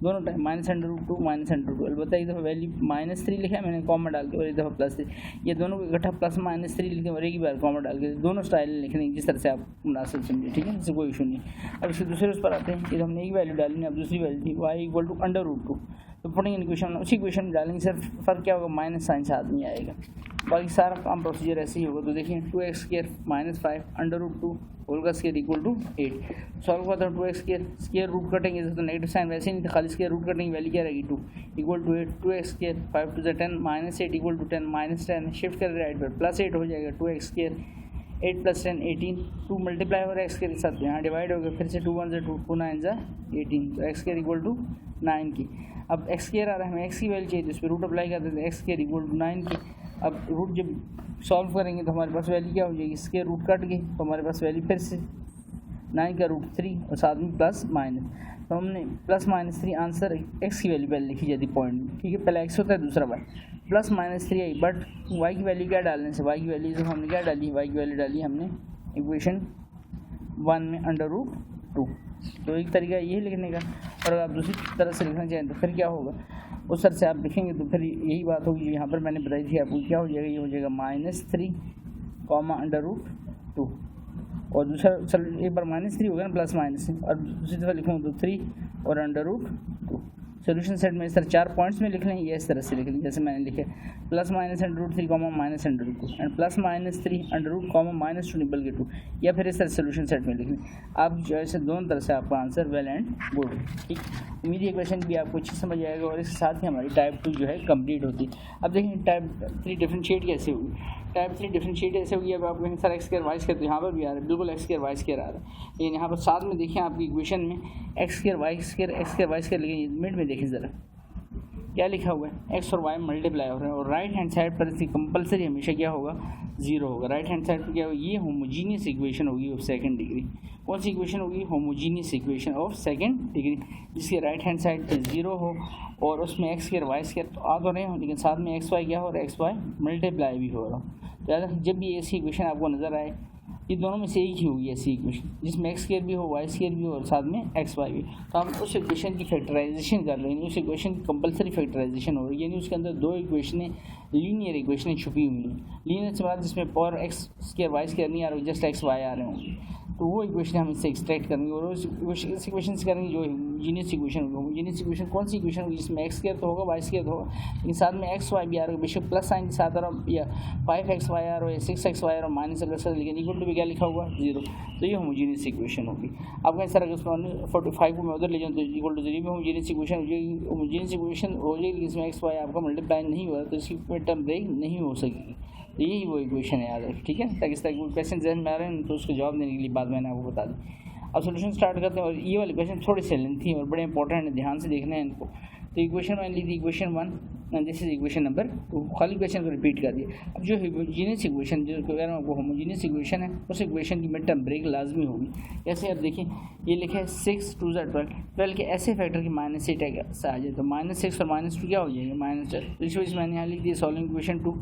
दोनों time minus under root 2 minus under root 2, अलबत्ता एक दफ़ा वैल्यू -3 लिखा है मैंने कॉमा डाल के और एक दफ़ा +3, ये दोनों को इकट्ठा प्लस -3 लिखते हैं और एक ही बार कॉमा डाल के, दोनों स्टाइल लिखने जिस तरह से आप मुनासिब समझे, ठीक है, इससे कोई इशू नहीं। अब इसके दूसरे उस पर आते हैं कि हमने एक वैल्यू डाली, अब दूसरी वैल्यू थी y equal to under root 2, तो पुटिंग इन इक्वेशन उसी इक्वेशन में डालेंगे, सिर्फ फ़र्क क्या होगा माइनस साइन से आदमी आएगा, बाकी सारा काम प्रोसीजर ऐसे ही होगा। तो देखिए 2x² -5 अंडर रूट 2 होल का स्क्वायर इक्वल टू 8, सॉल्व करता हूँ 2x² स्क्वायर रूट कटेंगे तो नेगेटिव साइन वैसे ही नहीं था, खाली स्क्वायर रूट कटेंगे वैल्यू क्या रहेगी 2 equal to 8, 2x² 5 2 10 -8 equal to 10 -10 shift कर राइट पर +8 हो जाएगा, 2x² 8 + 10 18, 2 मल्टीप्लाई हो रहा है x के साथ, यहाँ डिवाइड हो गया, फिर से 2 1 2 2 9 ज़ा 18, तो x² इक्वल टू 9 की, अब x² आ रहा है हमें x की वैल्यू चाहिए तो इस पर रूट अप्लाई कर देते हैं, x² इक्वल टू 9 की, अब रूट जब सॉल्व करेंगे तो हमारे पास वैल्यू क्या हो जाएगी, स्क्वायर रूट कट गई तो हमारे पास वैल्यू फिर से 9 का रूट 3 और साथ में प्लस माइनस, तो हमने +-3 आंसर x की वैल्यू पहले लिखी जाती पॉइंट में, ठीक है, पहला x होता है दूसरा y, +-3 आई, बट y की वैल्यू क्या डालने से, y की वैल्यू तो हमने क्या डाली, y की वैल्यू डाली हमने इक्वेशन 1 में √2। तो एक तरीका ये लिखने का, और अगर आप दूसरी तरह से लिखना चाहें तो फिर क्या होगा, उस तरह से आप लिखेंगे तो फिर यही बात होगी जो यहाँ पर मैंने बताई थी आपको, क्या हो जाएगा, ये हो जाएगा -3, √2, और दूसरा चल एक बार -3 हो गया ना +-, और दूसरी तरह लिखूँगा तो 3 और √2। सोल्यूशन सेट में इस तरह 4 पॉइंट्स में लिख लें, या इस तरह से लिख लें जैसे मैंने लिखे +-, √3, -√2, एंड +-3 √2, -2 निबल के 2, या फिर इस तरह सोल्यूशन सेट में लिख लें। आपकी चॉइस है, दोनों तरह से आपका आंसर वेल एंड गुड, ठीक। उम्मीद है क्वेश्चन भी आपको अच्छी समझ आएगा, और इसके साथ ही हमारी टाइप 2 जो है कंप्लीट होती है। अब देखें टाइप 3 डिफरेंशिएट कैसे होगी। टाइप 3 डिफरेंशिएट ऐसे होगी, अब आप कहेंगे सर x² y² तो यहाँ पर भी आ रहा है, बिल्कुल x² y² आ रहा है, लेकिन यहाँ पर साथ में देखिए आपकी इक्वेशन में x² y² लेकिन मिड में देखिए ज़रा क्या लिखा हुआ है, x और y मल्टीप्लाई हो रहे हैं, और राइट हैंड साइड पर इसकी कंपलसरी हमेशा क्या होगा, 0 होगा। राइट हैंड साइड पर क्या होगा, ये होमोजीनियस इक्वेशन होगी ऑफ सेकंड डिग्री। कौन सी इक्वेशन होगी, homogeneous equation of second degree, जिसके राइट हैंड साइड पर 0 हो और उसमें x² y² तो आ तो रहे हो, लेकिन साथ में xy क्या हो रहा है, xy मल्टीप्लाई भी हो रहा हो। तो जब भी ऐसी इक्वेशन आपको नज़र आए, ये दोनों में से एक ही होगी ऐसी इक्वेशन जिसमें x² भी हो, y² भी हो और साथ में xy भी, तो हम उस इक्वेशन की फैक्टराइजेशन कर लेंगे। उस इक्वेशन की कंपलसरी फैक्टराइजेशन हो रही है, यानी उसके अंदर 2 इक्वेशनें लीनियर इक्वेशनें छुपी हुई हैं। लीनियर से बात जिसमें पावर x² y² नहीं आ रही, जस्ट xy आ रहे होंगे, तो वो इक्वेशन हम इससे एक्सट्रैक्ट करेंगे और उस इक्वेशन से करेंगे जो होमोजेनियस इक्वेशन होगी। होमोजेनियस इक्वेशन कौन सी इक्वेशन होगी, जिसमें x² तो होगा, y² तो होगा, लेकिन साथ में xy भी आ रहा है, बेशक प्लस साइन के साथ आ रहा हो, या 5xy आ रहा हो, या 6xy आ रहा हो, -, लेकिन इक्वल टू भी क्या लिखा हुआ, 0। तो ये होमोजेनियस इक्वेशन होगी। अब कहीं सर अगर 45 को मैं उधर ले जाऊँ तो इक्वल टू 0 भी होमोजेनियस इक्वेशन हो जाएगी। होमोजेनियस इक्वेशन हो जाएगी जिसमें xy आपका मल्टीप्लाई नहीं हो रहा, तो इसकी कोई टर्म ब्रेक नहीं हो सकेगी। तो यही वो इक्वेशन है, याद रखें, ठीक है, ताकि इस तरह के क्वेश्चन जहन में आ रहे हैं तो उसको जवाब देने के लिए बात मैंने आपको बता दी। अब सोल्यूशन स्टार्ट करते हैं, और ये वाले क्वेश्चन थोड़े से लेंथी हैं और बड़े इंपॉर्टेंट है, ध्यान से देखना है इनको। तो इक्वेशन 1 ली थी, equation 1, and this is equation number 2, खाली क्वेश्चन को रिपीट कर दिया। अब जो होमोजेनियस इक्वेशन, जो कह रहा हूँ आपको होमोजेनियस इक्वेशन है, उस इक्वेशन की मिड टर्म ब्रेक लाजमी होगी। जैसे आप देखिए ये लिखा है 6 2 12, 12 के ऐसे फैक्टर की -8 से आ जाए तो -6 और -2 क्या हो जाएगा, -10। तो इस वजह से मैंने यहाँ लिख दिया सॉल्विंग इक्वेशन 2,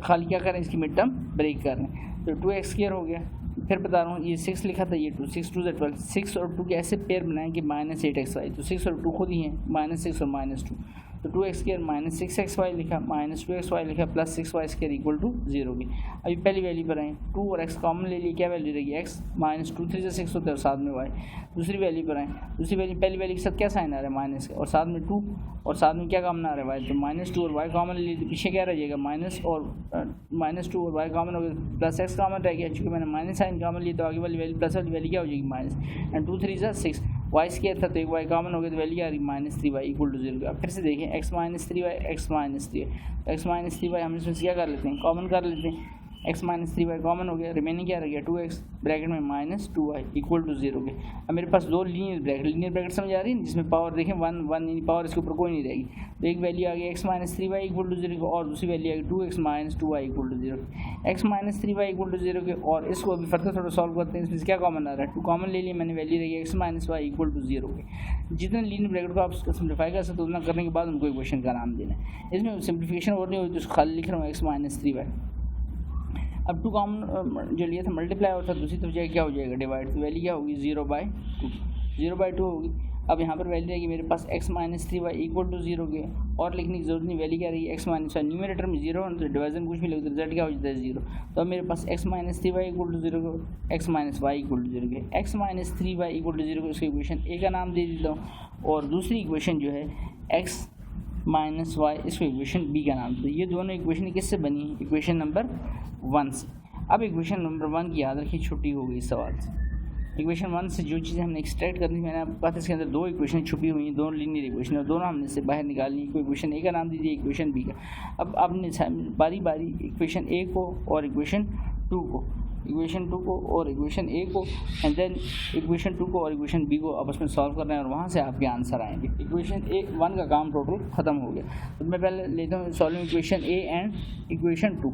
खाली क्या करें, इसकी मिड टर्म ब्रेक कर लें, तो 2x² हो गया। फिर बता रहा हूँ ये 6 लिखा था, ये 2, 6 2 12, 6 और 2 के ऐसे पेयर बनाएं कि -8xy, तो 6 और 2 खुद ही हैं, -6 और -2, तो 2x² -6xy लिखा, -2xy लिखा, +6y² इक्वल टू 0 की। अभी पहली वैल्यू पर आए, 2 और x कॉमन ले लिए, क्या वैल्यू रहेगी, x, -2 3 से 6 होता है और साथ में y। दूसरी वैल्यू पर आए, दूसरी वैल्यू पहली वैल्यू के साथ क्या साइन आ रहा है, माइनस, और साथ में 2 और साथ में क्या कॉमन आ रहा है, y, तो -2 और y कॉमन ले लिए, तो पीछे क्या रह जाएगा, -2 और y कॉमन हो गया, +x कॉमन रह गया, चूँकि मैंने माइनस साइन कॉमन लिया तो आगे वाली वैल्यू प्लस वाली वैल्यू क्या हो जाएगी, माइनस, एंड 2 3 से 6, y² था तो एक y कॉमन हो गया तो वैल्यू क्या आ रही, -3y इक्वल टू 0 का। फिर से देखें x -3y, x -3y हम इसमें से क्या कर लेते हैं, कॉमन कर लेते हैं, x -3y कॉमन हो गया, रिमेनिंग क्या रह गया, 2x ब्रैकेट में -2y इक्वल टू 0 के। अब मेरे पास दो लीनियर ब्रैकेट समझ आ रही है, जिसमें पावर देखें 1 1 पावर इसके ऊपर कोई नहीं रहेगी, तो एक वैल्यू आ गई x -3y इक्वल टू 0 और दूसरी वैल्यू आ गई 2x -2y equal to 0, x -3y equal to 0 के। और इसको अभी फर्दर थोड़ा सॉल्व करते हैं, इसमें क्या कॉमन आ रहा है, 2 कॉमन ले लिए मैंने, वैल्यू रहेगी x -y इक्वल टू 0 के। जितने लीनियर ब्रैकेट को आप सिम्प्लीफाई कर सकते हो उतना करने के बाद उनको इक्वेशन का नाम देना है। इसमें सिम्प्लीफिकेशन और नहीं हुई तो खाली लिख रहा हूँ x -3y। अब 2 कॉमन जो लिया था मल्टीप्लाई होता है, दूसरी तरफ जाए क्या हो जाएगा, डिवाइड, तो वैल्यू क्या होगी 0/2 होगी। अब यहाँ पर वैल्यू रहेगी मेरे पास x -3y इक्वल टू 0 के, और लिखने की जरूरत नहीं, वैल्यू क्या रही है x -y, न्यूमरेटर में 0 तो डिवीजन कुछ भी लगता है, रिजल्ट क्या हो जाता है 0। तो अब मेरे पास x -3y इक्वल टू 0 को, x -y इक्वल टू 0 के, x -3y इक्वल टू 0 को इसको इक्वेशन ए का नाम दे देता हूँ, और दूसरी इक्वेशन जो है x -y इसको इक्वेशन बी का नाम। तो ये दोनों इक्वेशन किससे बनी है, इक्वेशन नंबर 1 से। अब इक्वेशन नंबर 1 की याद रखिए, छुट्टी हो गई इस सवाल से। इक्वेशन 1 से जो चीज़ें हमने एक्सट्रैक्ट करनी, मैंने आपको कहा था इसके अंदर 2 इक्वेशन छुपी हुई हैं, दोनों लीनियर इक्वेशन, और दोनों हमने से बाहर निकालनी। कोई इक्वेशन ए का नाम दीजिए, इक्वेशन बी का। अब आपने बारी बारी इक्वेशन ए को और इक्वेशन 2 को, इक्वेशन 2 को और इक्वेशन ए को, एंड देन इक्वेशन 2 को और इक्वेशन बी को आपस में सॉल्व करना है, और वहाँ से आपके आंसर आएंगे। इक्वेशन ए 1 का काम टोटल ख़त्म हो गया। तो मैं पहले लेता हूँ solving equation A and equation 2।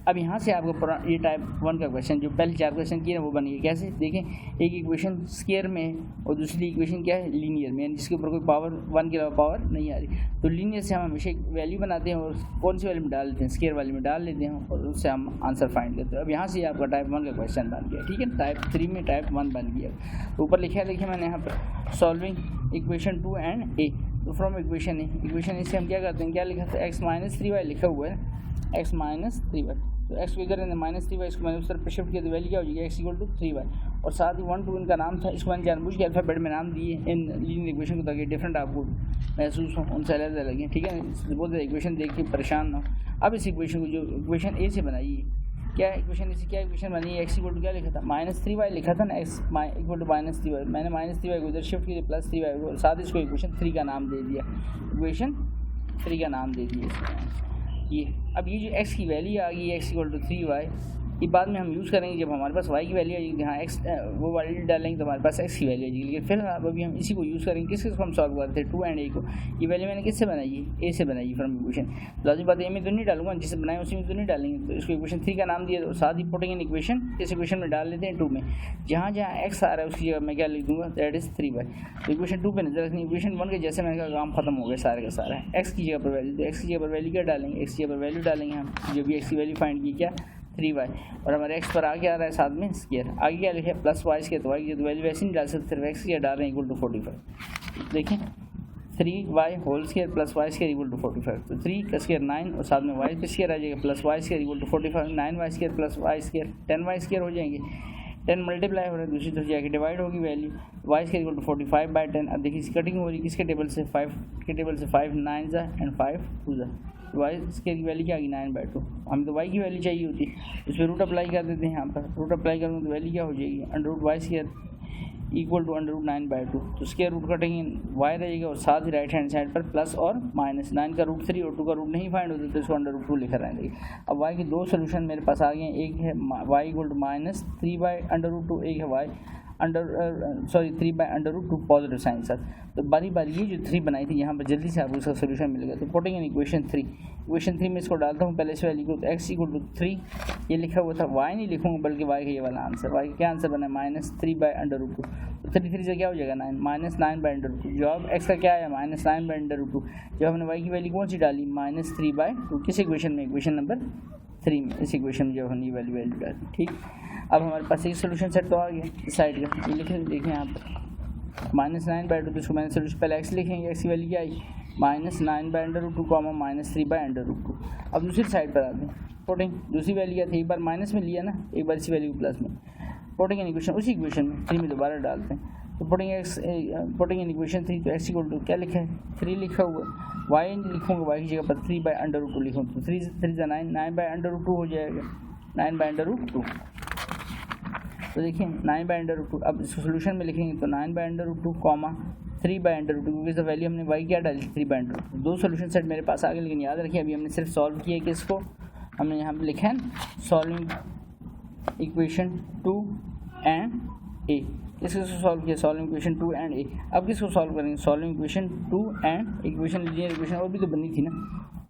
अब यहाँ से आपको ये टाइप 1 का क्वेश्चन जो पहले 4 क्वेश्चन किए ना वो बन गए। कैसे देखें, एक इक्वेशन स्क्वायर में है और दूसरी इक्वेशन क्या है, लीनियर में, जिसके ऊपर कोई पावर 1 के अलावा पावर नहीं आ रही। तो लीनियर से हम हमेशा एक वैल्यू बनाते हैं और कौन सी वैल्यू में डाल लेते हैं, स्क्वायर वाली में डाल लेते हैं और उससे हम आंसर फाइंड करते हैं। अब यहाँ से आपका टाइप 1 का क्वेश्चन बन गया, ठीक है। टाइप 3 में टाइप 1 बन गया। तो ऊपर लिखा है, देखिए मैंने यहाँ पर सॉल्विंग इक्वेशन 2 एंड ए। तो फ्रॉम इक्वेशन ए से हम क्या करते हैं, क्या लिखा था, x-3y लिखा हुआ है, x-3y। तो x को इधर -3y, इसको मैंने उस तरफ पे शिफ्ट किया तो वैल्यू क्या हो जाएगी, x = 3y। और साथ ही 1 2 इनका नाम था, इसको मैंने जानबूझ के अल्फाबेट में नाम दिए इन लीनियर इक्वेशन को ताकि डिफरेंट आपको महसूस हो, उनसे अलग अलग है, ठीक है। बहुत ज़्यादा इक्वेशन देख के परेशान ना हो। अब इस इक्वेशन को जो इक्वेशन ए से बनाइए, क्या इक्वेशन ए से क्या इक्वेशन बनी है, x = क्या लिखा था, -3y लिखा था ना, x = -3y। मैंने -3y को उधर शिफ्ट किया +3y को, साथ इसको इक्वेशन 3 का नाम दे दिया, इक्वेशन 3 का नाम दे दिया ये। अब ये जो x की वैल्यू आ गई, x = 3y, ये बाद में हम यूज़ करेंगे जब हमारे पास y की वैल्यू आएगी, हाँ x वो वैल्यू डालेंगे तो हमारे पास x की वैल्यू आएगी। लेकिन फिर अभी हम इसी को यूज़ करेंगे, किसको हम सॉल्व करते हैं, 2 एंड a को। ये वैल्यू मैंने किससे बनाई है, a से बनाई फ्रॉम इक्वेशन। लाजिम बात है, a में तो नहीं डालूंगा, जिसे बनाए उसी में तो नहीं डालेंगे। तो इसको इक्वेशन 3 का नाम दिया, तो साथ ही पुटिंग इन इक्वेशन, इस इक्वेशन में डाल लेते हैं 2 में। जहाँ जहाँ x आ रहा है उसकी जगह मैं क्या लिख दूँगा, दैट इज़ 3y। तो इक्वेशन 2 पे नजर रखनी, इक्वेशन 1 के जैसे मैंने कहा काम खत्म हो गया सारे का सारा। x की जगह पर वैल्यू, तो x की जगह पर वैल्यू क्या डालेंगे, x की जगह पर वैल्यू डालेंगे हम, जो भी x की वैल्यू फाइंड की क्या 3y, और हमारे x पर आगे आ रहा है साथ में स्क्वायर, आगे क्या लिखे +y², तो y की वैल्यू वैसे नहीं डाल सकते, सिर्फ x की डाल रहे हैं = 45। देखें 3y² + y² = 45। तो 3 का स्क्वायर 9 और साथ में y का स्क्वायर आ जाएगा, +y² = 45, 9y² + y², 10y² हो जाएंगे। 10 मल्टीप्लाई हो रहा है, दूसरी तरफ जाके डिवाइड होगी वैल्यू, y² = 45/10। अब देखिए इसकी कटिंग हो रही है किसके टेबल से, 5 के टेबल से, 5 9 एंड 5 2 y² की वैल्यू क्या आ गई 9/2। हमें तो y की वैल्यू चाहिए होती है, इस पर रूट अप्लाई कर देते हैं। यहाँ पर रूट अप्लाई करूँगा तो वैल्यू क्या हो जाएगी, √y² = √9/2। तो स्क्वायर रूट कटेंगे, y रहेगा और साथ ही राइट हैंड साइड पर प्लस और माइनस। 9 का √3 और 2 का रूट नहीं फाइंड होता तो इसको √2 लिखा रहेंगे। अब y के दो सोल्यूशन मेरे पास आ गए हैं, एक है y = -3/√2, एक है y 3/√2 पॉजिटिव साइन सर। तो बारी बारी ये जो 3 बनाई थी यहाँ पर जल्दी से आपको इसका सोल्यूशन मिलेगा। तो पुटिंग इन इक्वेशन 3 में इसको डालता हूँ पहले इस वैल्यू को, तो x = 3 ये लिखा हुआ था, y नहीं लिखूँगा बल्कि y का ये वाला आंसर, y का क्या आंसर बना -3/√2। तो 3 से क्या हो जाएगा 9 -9/√2। जवाब x का क्या आया -9/√2। जब हमने y की वैल्यू कौन सी डाली -3/2, किस इक्वेशन में, इक्वेशन नंबर 3 में, इस इक्वेशन में जब हमने वैल्यू डाली, ठीक। अब हमारे पास एक सोल्यूशन सेट तो आ गया इस साइड का, ये देखें यहाँ पर -9/2, तो इसको मैंने सोल्यूशन पहले x लिखेंगे, x की वैल्यू क्या आई -9/√2, -3/√2। अब दूसरी साइड पर आते हैं, पुटिंग दूसरी वैल्यू क्या थी, एक बार माइनस में लिया ना, एक बार इसी वैल्यू प्लस में, पुटिंग इन इक्वेशन उसी इक्वेशन में 3 में दोबारा डालते हैं। तो पुटिंग इन इक्वेशन 3, तो x = क्या लिखा है 3 लिखा हुआ, y नहीं लिखूँगा, y की जगह पर 3/√2 लिखूँ, तो 3 3 9/√2 हो जाएगा, 9/√2। तो देखिए 9/√2। अब सोल्यूशन में लिखेंगे तो 9/√2, 3/√2, क्योंकि इस वैल्यू हमने y क्या डाली 3/√2। दो सोल्यूशन सेट मेरे पास आ गए, लेकिन याद रखिए अभी हमने सिर्फ सॉल्व किया कि इसको हमने यहाँ पे लिखा है सॉल्विंग इक्वेशन 2 एंड a। किसको सॉल्व किया, सॉल्विंग इक्वेशन 2 एंड a। अब किसको सॉल्व करेंगे, solving equation 2 and equation linear equation और भी तो बनी थी ना,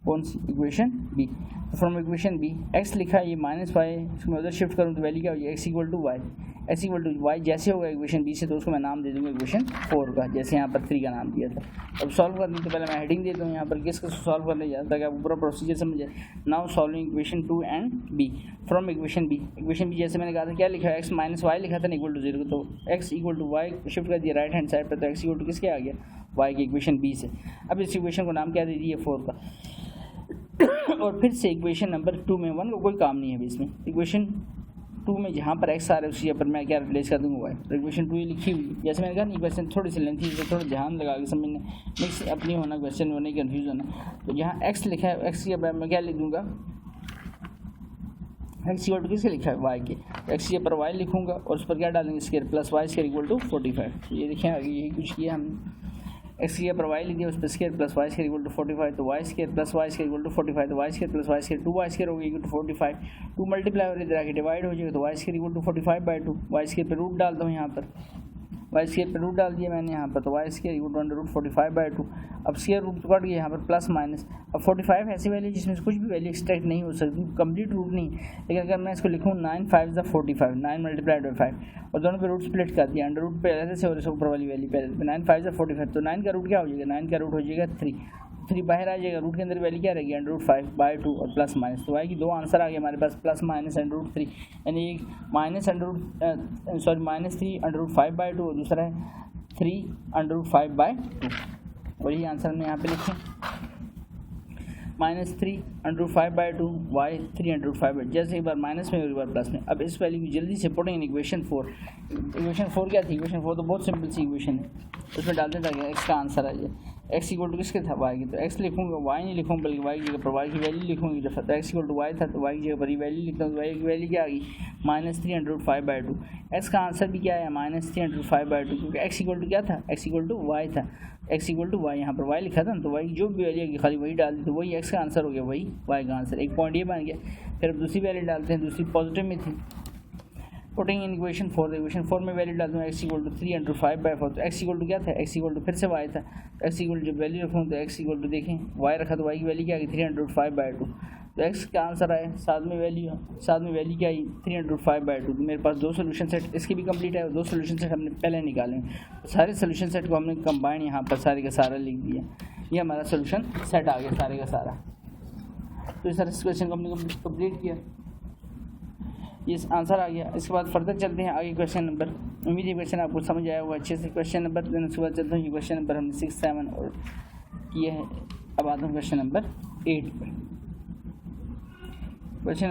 कौन सी, इक्वेशन b। तो फ्रॉम इक्वेशन b x लिखा है, ये -y, इसको मैं उधर शिफ्ट करूँ तो वैल्यू क्या होगी, x = y जैसे होगा इक्वेशन b से, तो उसको मैं नाम दे दूँगा इक्वेशन 4 का, जैसे यहाँ पर 3 का नाम दिया था। अब सॉल्व करने तो पहले मैं हेडिंग देता हूँ यहाँ पर किसको सॉल्व करने जाता ताकि आपको पूरा प्रोसीजर समझ जाए। Now solving equation 2 and b from equation b जैसे मैंने कहा था क्या लिखा है, x - y लिखा था ना =0, तो x = y शिफ्ट कर दिया राइट हैंड साइड पर, तो x = किसके आ गया, y की इक्वेशन b से। अब इस इक्वेशन को नाम क्या दे दिए 4 का। और फिर से इक्वेशन नंबर 2 में 1 का कोई काम नहीं है अभी इसमें, इक्वेशन 2 में जहाँ पर x आ रहा है उसी पर मैं क्या रिप्लेस कर दूँगा y। तो इक्वेशन 2 लिखी हुई, जैसे मैंने कहा नहीं क्वेश्चन थोड़ी सी लेंथी है, थोड़ा ध्यान लगा के समझना, मिक्स अपनी होना क्वेश्चन होने कन्फ्यूज होना। तो जहाँ x लिखा है, x की मैं क्या लिख दूँगा, x = किसके लिखा है y के, x पर y लिखूँगा और उस पर क्या डालेंगे स्क्वायर, +y² = 45। ये देखें आगे यही कुछ किया हमने, x पर y लिख दिया, उस पर स्क्वायर +y² = 45, तो y² + y² = 45, तो y² + y² 2y² हो गई 45, 2 मल्टीप्लाई हो रही है, डिवाइड हो जाएगा, तो y² = 45/2, y² पे रूट डालता हूँ यहाँ पर, वाई स्केयर पे रूट डाल दिया मैंने यहाँ पर, तो Y square equal to under root 45/2। अब स्केयर रूट कट गया यहाँ पर प्लस माइनस। अब 45 ऐसी वैल्यू जिसमें से कुछ भी वैल्यू एक्सट्रैक्ट नहीं हो सकती, कंप्लीट रूट नहीं। लेकिन अगर मैं इसको लिखूँ 9 5 45, 9 मल्टीप्लाइड बाई 5 और दोनों पे रूट स्प्लिट कर दिया, अंडर रूट पे ऐसे से और इसको ऊपर वाली वैल्यू पहले 9 5 45, तो 9 का रूट क्या हो जाएगा, 9 का रूट हो जाएगा 3 बाहर आ जाएगा, रूट के अंदर वैल्यू क्या रहेगी अंडर रूट 5/2 और प्लस माइनस। तो आएगी दो आंसर आ गए हमारे पास, प्लस माइनस अंडर रूट 3, यानी एक minus under root -3 under root 5/2 और दूसरा है 3 अंडर रूट 5/2। और ये आंसर हमने यहाँ पे लिखे -3 under root 5/2 y 3 under root 5/2, जैसे एक बार माइनस में और एक बार प्लस में। अब इस वैल्यू को जल्दी से पुटिंग इन इक्वेशन 4। इक्वेशन 4 क्या थी, इक्वेशन 4 तो बहुत सिंपल सी इक्वेशन है, उसमें डालते ताकि एक्स का आंसर आ जाए। एक्स इक्वल टू किसके था, वाई की, तो एक्स लिखूंगा, वाई नहीं लिखूंगा बल्कि वाई की जगह पर वाई की वैल्यू लिखूंगी। तो एक्स इक्वल टू वाई था तो वाई की जगह पर ही वैल्यू लिखता हूँ, तो वाई की वैल्यू क्या आ गई -3 अंडर रूट 5/2। एक्स का आंसर भी क्या है -3 अंडर रूट 5/2, क्योंकि एक्स इक्वल टू क्या था, एक्स इक्वल टू वाई था, एक्स इक्वल टू वाई, यहाँ पर वाई लिखा था ना, तो वाई जो भी वैल्यू खाली वही डाल दी, तो वही एक्स का आंसर हो गया, वही वाई का आंसर। एक पॉइंट ये बन गया। फिर अब दूसरी वैल्यू डालते हैं, दूसरी पॉजिटिव में थी, पुटिंग इन इक्वेशन 4। इक्वेशन 4 में वैल्यू डालता हूँ एक्स इक्वल टू 3 अंडर 5/4, तो एक्स इक्वल टू क्या था, एक्स इक्वल टू फिर से वाई था, एक्स इक्वल जब वैल्यू रखूँ तो एक्स इक्वल टू देखें वाई रखा तो वाई की वैल्यू क्या आई 3 अंडर 5/2, तो एक्स का आंसर आया, साथ में वैल्यू क्या आई 3 अंडर 5/2। तो मेरे पास दो सोल्यूशन सेट इसकी भी कंप्लीट है और दो सोल्यूशन सेट हमने पहले निकाले, तो सारे सोल्यूशन सेट को हमने कंबाइन यहाँ पर सारे का सारा लिख दिया, ये हमारा सोल्यूशन सेट आ गया सारे का सारा। तो इस तरह से क्वेश्चन को हमने कंप्लीट किया, ये आंसर आ गया। इसके बाद फर्दर चलते हैं आगे क्वेश्चन नंबर, उम्मीद है क्वेश्चन आपको समझ आया होगा अच्छे से। क्वेश्चन नंबर देन उसके बाद चलते हैं क्वेश्चन नंबर हमने 6 7 और किए हैं। अब आता हूँ क्वेश्चन नंबर 8 पर। क्वेश्चन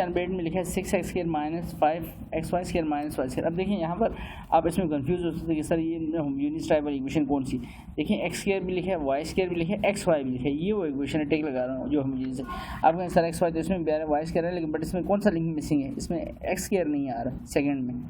नंबर 8 में लिखा है 6x square minus 5xy square minus y square. अब देखिए यहाँ पर आप इसमें कंफ्यूज हो सकते हैं कि सर ये यूनिट टाइप वाली इक्वेशन कौन सी। देखिए एक्स स्क्वायर भी लिखा है, वाई स्क्वायर भी लिखा है, एक्स वाई भी लिखा है, ये वो इक्वेशन है, टेक लगा रहा हूँ जो हम जैसे आप कहें सर एक्स वाई तो इसमें भी आ रहा है, वाई स्क्वायर है, लेकिन बट इसमें कौन सा लिंक मिसिंग है, इसमें एक्स स्क्वायर नहीं आ रहा सेकंड में।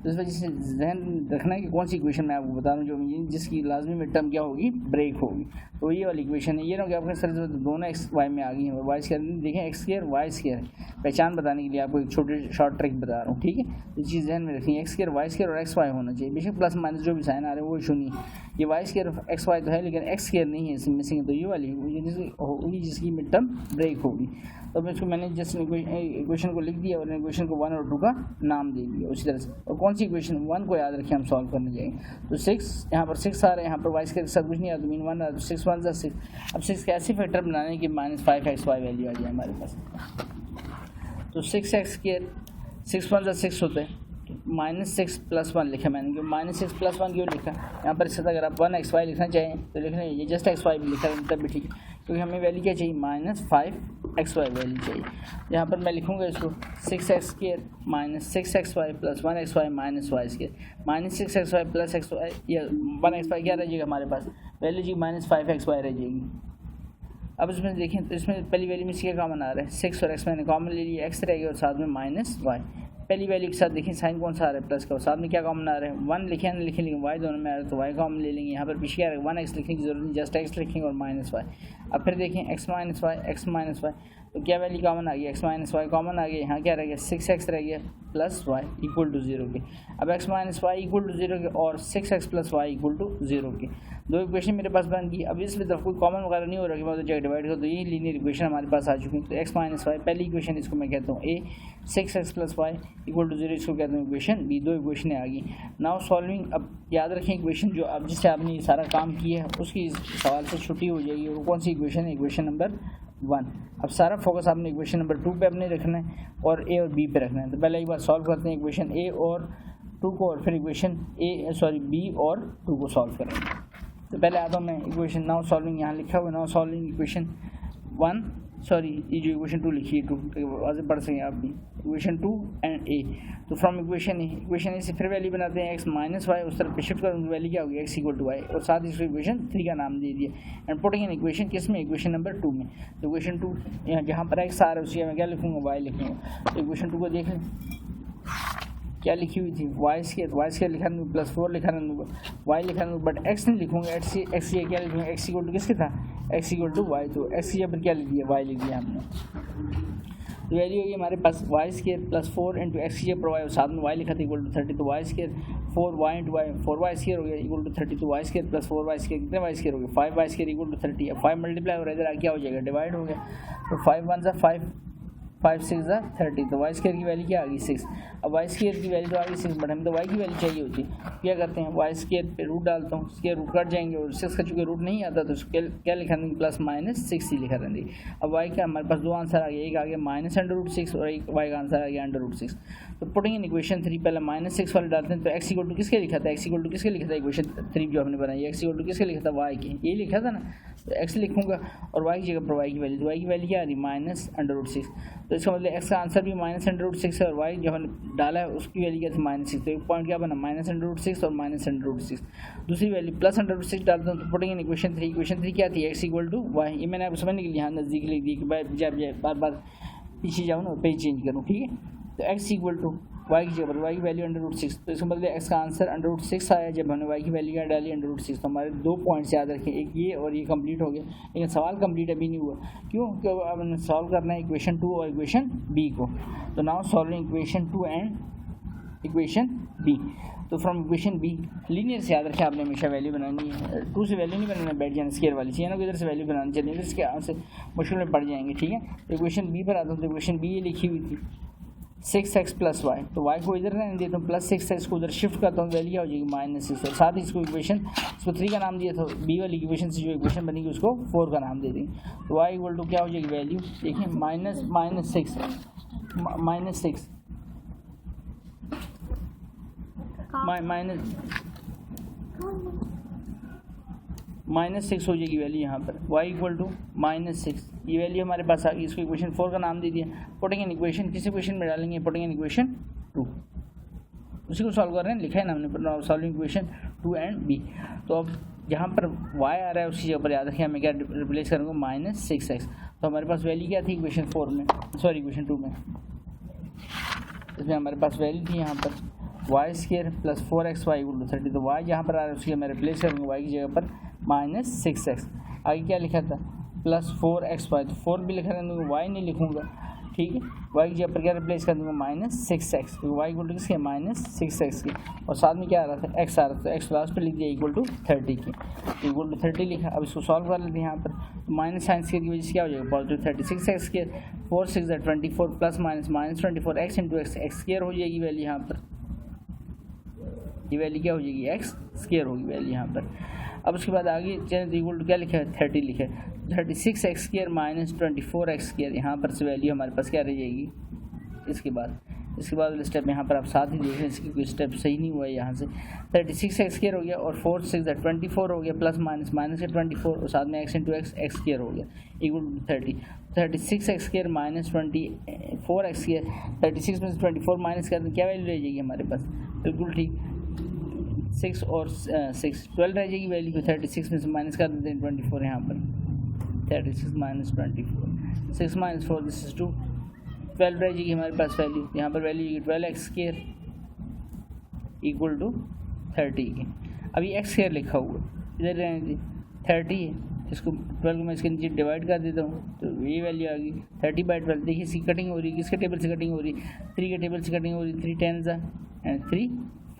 तो इस वजह से जहन रखना है कि कौन सी इक्वेशन मैं आपको बता रहा हूँ जो जिसकी लाजमी मिड टर्म क्या होगी, ब्रेक होगी। तो ये वाली इक्वेशन है, ये ना कि आपके सर दोनों एक्स वाई में आ गई हैं, वाई स्क्वायर देखें एक्स स्क्वायर वाई स्क्वायर पहचान बताने के लिए आपको एक छोटे शॉर्ट ट्रिक बता रहा हूँ, ठीक है। ये चीज़ जहन में रखिए, एक्स स्क्वायर वाई स्क्वायर और एक्स वाई होना चाहिए, बेशक प्लस माइनस जो भी साइन आ रहे हैं वो इशू नहीं है। ये वाई स्क्वायर एक्स वाई तो है लेकिन एक्स स्क्वायर नहीं है, इसमें मिसिंग है, तो ये वाली होगी जिसकी मिड टर्म ब्रेक होगी। तो मैंने जस्ट इक्वेशन को लिख दिया और इक्वेशन को 1 और 2 का नाम दे दिया उसी तरह से। और कौन सी इक्वेशन 1 को याद रखें हम सॉल्व करने जाएंगे। तो 6 यहाँ पर 6 आ रहे हैं, यहाँ पर वाई स्क्वायर के साथ कुछ नहीं आता, मीन 1 आ रहा, 6 1 6। अब 6 का ऐसे फैक्टर बनाने की -5xy वैल्यू आ जाए हमारे पास। तो 6x स्क्वायर 6 1 6 होता है, -6 + 1 लिखा मैंने, क्यों -6 + 1 क्यों लिखा, यहाँ पर इससे अगर आप 1xy लिखना चाहें तो लिख लें, ये जस्ट xy भी लिखा है तब भी ठीक है, क्योंकि हमें वैल्यू क्या चाहिए -5xy वैल्यू चाहिए। यहाँ पर मैं लिखूँगा इसको 6x square -6xy + 1xy -y square, -6xy + xy या 1xy क्या रह जाएगा हमारे पास वैल्यू जी -5xy रह जाएगी। अब इसमें देखें तो इसमें पहली वैल्यू में क्या कॉमन आ रहा है, 6 और x मैंने कॉमन ले लिया, x रहेगा और साथ में -y। पहली वैल्यू के साथ देखें साइन कौन सा आ रहा है प्लस का, और साथ में क्या कॉमन आ रहा है 1 लिखे ना लिखें, लेकिन y दोनों में आ रहा है तो y कॉमन ले लेंगे। यहाँ पर पीछे क्या है 1x लिखने की जरूरत नहीं, जस्ट x लिखेंगे और -y। अब फिर देखें x - y तो क्या वैल्यू कॉमन आ गई, x - y कॉमन आ गया, यहाँ क्या रह गया 6x रह गया + y = 0 के। अब x - y = 0 के और 6x + y = 0 के, दो इक्वेशन मेरे पास बन गई। अब इसमें तो कोई कॉमन वगैरह नहीं हो रहा कि मैं तो जगह डिवाइड करो, तो ये लीनियर इक्वेशन हमारे पास आ चुकी है। तो x - y पहली इक्वेशन इसको मैं कहता हूँ a, 6x + y = 0 इसको कहता हूँ इक्वेशन b। दो इक्वेशनें आ गई। नाउ सॉल्विंग, अब याद रखें इक्वेशन जो अब जिससे आपने ये सारा काम किया है उसकी सवाल से छुट्टी हो जाएगी। वो कौन सी इक्वेशन है, इक्वेशन नंबर 1। अब सारा फोकस आपने इक्वेशन नंबर 2 पे अपने रखना है और a और b पे रखना है। तो पहले एक बार सॉल्व करते हैं इक्वेशन a और 2 को, और फिर इक्वेशन b और 2 को सॉल्व करेंगे। तो पहले आता हूँ मैं इक्वेशन, नाउ सॉल्विंग यहाँ लिखा हुआ, नाउ सॉल्विंग इक्वेशन 1 ये जो इक्वेशन 2 लिखी है 2 आगे पढ़ सकें आप भी, इक्वेशन 2 एंड a। तो फ्रॉम इक्वेशन ए से फिर वैल्यू बनाते हैं x - y, उस तरफ पे शिफ्ट करूँगी वैल्यू क्या होगी x = y, और साथ ही इसको इक्वेशन 3 का नाम दे दिया एंड पुटिंग इन इक्वेशन किस में, इक्वेशन नंबर 2 में। तो इक्वेशन 2 यहाँ जहाँ पर x आ रहा है उसकी मैं क्या लिखूँगा y लिखूँगा। तो इक्वेशन 2 को देख लें क्या लिखी हुई थी, वाई स्क्वायर लिखा नहीं, +4 लिखा नहीं, वाई लिखा नहीं, बट x नहीं लिखूँगा, x ये क्या लिखूँगा, x = किसके था, x = y। तो x की जगह पर क्या लिख दिया, y लिख दिया हमने। तो वैल्यू होगी हमारे पास y square plus 4 into x की जगह वाई, साथ में वाई लिखा था इक्वल टू 30, तो Y square 4y into Y 4y square हो गया इक्वल टू 30, तो Y square plus 4y square कितने वाई स्केयर हो गया 5y स्केयर इक्वल टू 30। अब 5 मल्टीप्लाई हो रहा है इधर क्या हो जाएगा डिवाइड हो गया, तो 5 1 ज़ा 5 5 6 ज़ा 30, तो वाई स्केयर की वैल्यू क्या आ गई 6। अब वाई स्केयर की वैल्यू तो आ गई 6, बट हमें तो वाई की वैल्यू चाहिए होती। क्या करते हैं वाई स्केयर पे रूट डालता हूँ, स्केयर रूट कट जाएंगे और 6 का चूँकि रूट नहीं आता तो क्या लिखा देंगे प्लस माइनस 6 ही लिखा देंगे। अब वाई का हमारे पास दो आंसर आ गए, एक आ गया माइनस √6 और एक वाई का आंसर आ गया √6। तो पुटिंग इन इक्वेशन 3 पहले -6 वाले डालते हैं, तो एक्स इक्वल टू किसके लिखा था, एक्स इक्वल टू किसके लिखा था इक्वेशन 3 जो हमने बनाई एक्स इक्वल टू किसके लिखा था वाई के, यही लिखा था ना, तो एक्स लिखूंगा और वाई की जगह पर वाई की वैल्यू, तो वाई की वैल्यू क्या आ रही -√6, तो इसका मतलब एक्स का आंसर भी -√6 है और वाई जो हमने डाला है उसकी वैल्यू क्या थी -6, तो एक पॉइंट क्या बना -√6 और -√6। दूसरी वैल्यू +√6 डालता हूँ, तो पुटिंग इन इक्वेशन 3 क्या थी एक्स इक्वल टू वाई, ये मैंने आपको समझने के लिए यहाँ नज़दीक लिख दी कि जब बार बार पीछे जाऊँ ना पेज चेंज करूँ, ठीक है। तो एक्स इक्वल टू वाई की जगह वाई की वैल्यू √6, तो इसका मतलब एक्स का आंसर √6 आया जब हमने वाई की वैल्यू क्या डाली √6। तो हमारे 2 पॉइंट्स याद रखें, एक ये और ये कंप्लीट हो गया, लेकिन सवाल कंप्लीट अभी नहीं हुआ, क्यों, क्योंकि अब हमने सॉल्व करना है इक्वेशन 2 और इक्वेशन बी को। तो now solving equation 2 and equation B. तो फ्रॉम इक्वेशन बी लीनियर से याद रखें आपने हमेशा वैल्यू बनानी है, 2 से वैल्यू नहीं बनाना, बैठ जाना स्केयर वाली चाहिए ना, इधर से वैल्यू बनानी चाहिए, इधर से से मुश्किल में पड़ जाएंगे, ठीक है। तो इक्वेशन बी पर आता हूँ, तो इक्वेशन बी ये लिखी हुई थी 6x प्लस वाई, तो वाई को इधर रहने देता हूँ, प्लस 6x को उधर शिफ्ट करता हूँ, वैल्यू क्या हो जाएगी -6, और साथ ही इसको इक्वेशन इसको 3 का नाम दिया था, बी वाली इक्वेशन से जो इक्वेशन बनेगी उसको 4 का नाम दे देंगे। तो वाई इक्वल टू क्या हो जाएगी वैल्यू, देखिए -6 -6 हो जाएगी वैल्यू यहाँ पर, y इक्वल टू -6, ये वैल्यू हमारे पास आ गई, इसको इक्वेशन 4 का नाम दे दिया। पुटिंग इन इक्वेशन किस इक्वेशन में डालेंगे, पुटिंग इन इक्वेशन 2, उसी को सॉल्व कर रहे हैं, लिखा है ना हमने सॉल्विंग इक्वेशन 2 एंड बी। तो अब जहाँ पर y आ रहा है उसी जगह पर याद रखें हमें क्या रिप्लेस करेंगे -6x, तो हमारे पास वैल्यू क्या थी इक्वेशन 4 में, सॉरी इक्वेशन 2 में, इसमें हमारे पास वैल्यू थी यहाँ पर Y square plus 4xy equal to 30, तो वाई जहाँ पर आ रहा है उसकी मैं रिप्लेस करूँगा वाई की जगह पर -6x, आगे क्या लिखा था प्लस 4xy, तो 4 भी लिखा रहूँगा, वाई नहीं लिखूँगा, ठीक है। वाई की जगह पर क्या रिप्लेस कर दूँगा -6x, तो वाई इक्वल टू किसके -6x की, और साथ में क्या आ रहा था x आ रहा था, x लास्ट पे लिख दिया इक्वल टू 30 की, इक्वल टू 30 लिखा। अब इसको सॉल्व कर लेते हैं यहाँ पर, तो माइनस साइन स्केयर की वजह से क्या हो जाएगा positive 36x square, 4 6 24 plus -24 x into x square हो जाएगी वैल्यू यहाँ पर, ये वैल्यू क्या हो जाएगी एक्स स्केयर होगी वैल्यू यहाँ पर। अब उसके बाद आगे चलें, इक्वल टू क्या लिखा है 30 लिखा है, 36x स्केयर -24x स्केयर, यहाँ पर से वैल्यू हमारे पास क्या रह जाएगी। इसके बाद वाले स्टेप यहाँ पर आप साथ ही देख रहे हैं, इसकी कोई स्टेप सही नहीं हुआ है, यहाँ से 36x स्केयर हो गया और 4 6 24 हो गया प्लस माइनस के 24 और साथ में x इंटू एक्स स्केयर हो गया equal to 30, 36x square -24x square, 36 में से 24 माइनस कर क्या वैल्यू रह जाएगी हमारे पास, बिल्कुल ठीक 6 और 6 12 रह जाएगी वैल्यू, 36 में से माइनस कर देते हैं 24 यहाँ पर, 36 - 24 6 - 4 दिस इज 2 12 रह जाएगी हमारे पास वैल्यू, यहाँ पर value 12x square equal to 30 की। अभी x स्केयर लिखा हुआ है इधर रहने दी 30 है, इसको 12 को मैं इसके नीचे डिवाइड कर देता हूँ, तो ये वैल्यू आ गई 30/12। देखिए इसकी कटिंग हो रही है, किसके टेबल से कटिंग हो रही है 3 के टेबल से कटिंग हो रही है, 3 10s एंड 3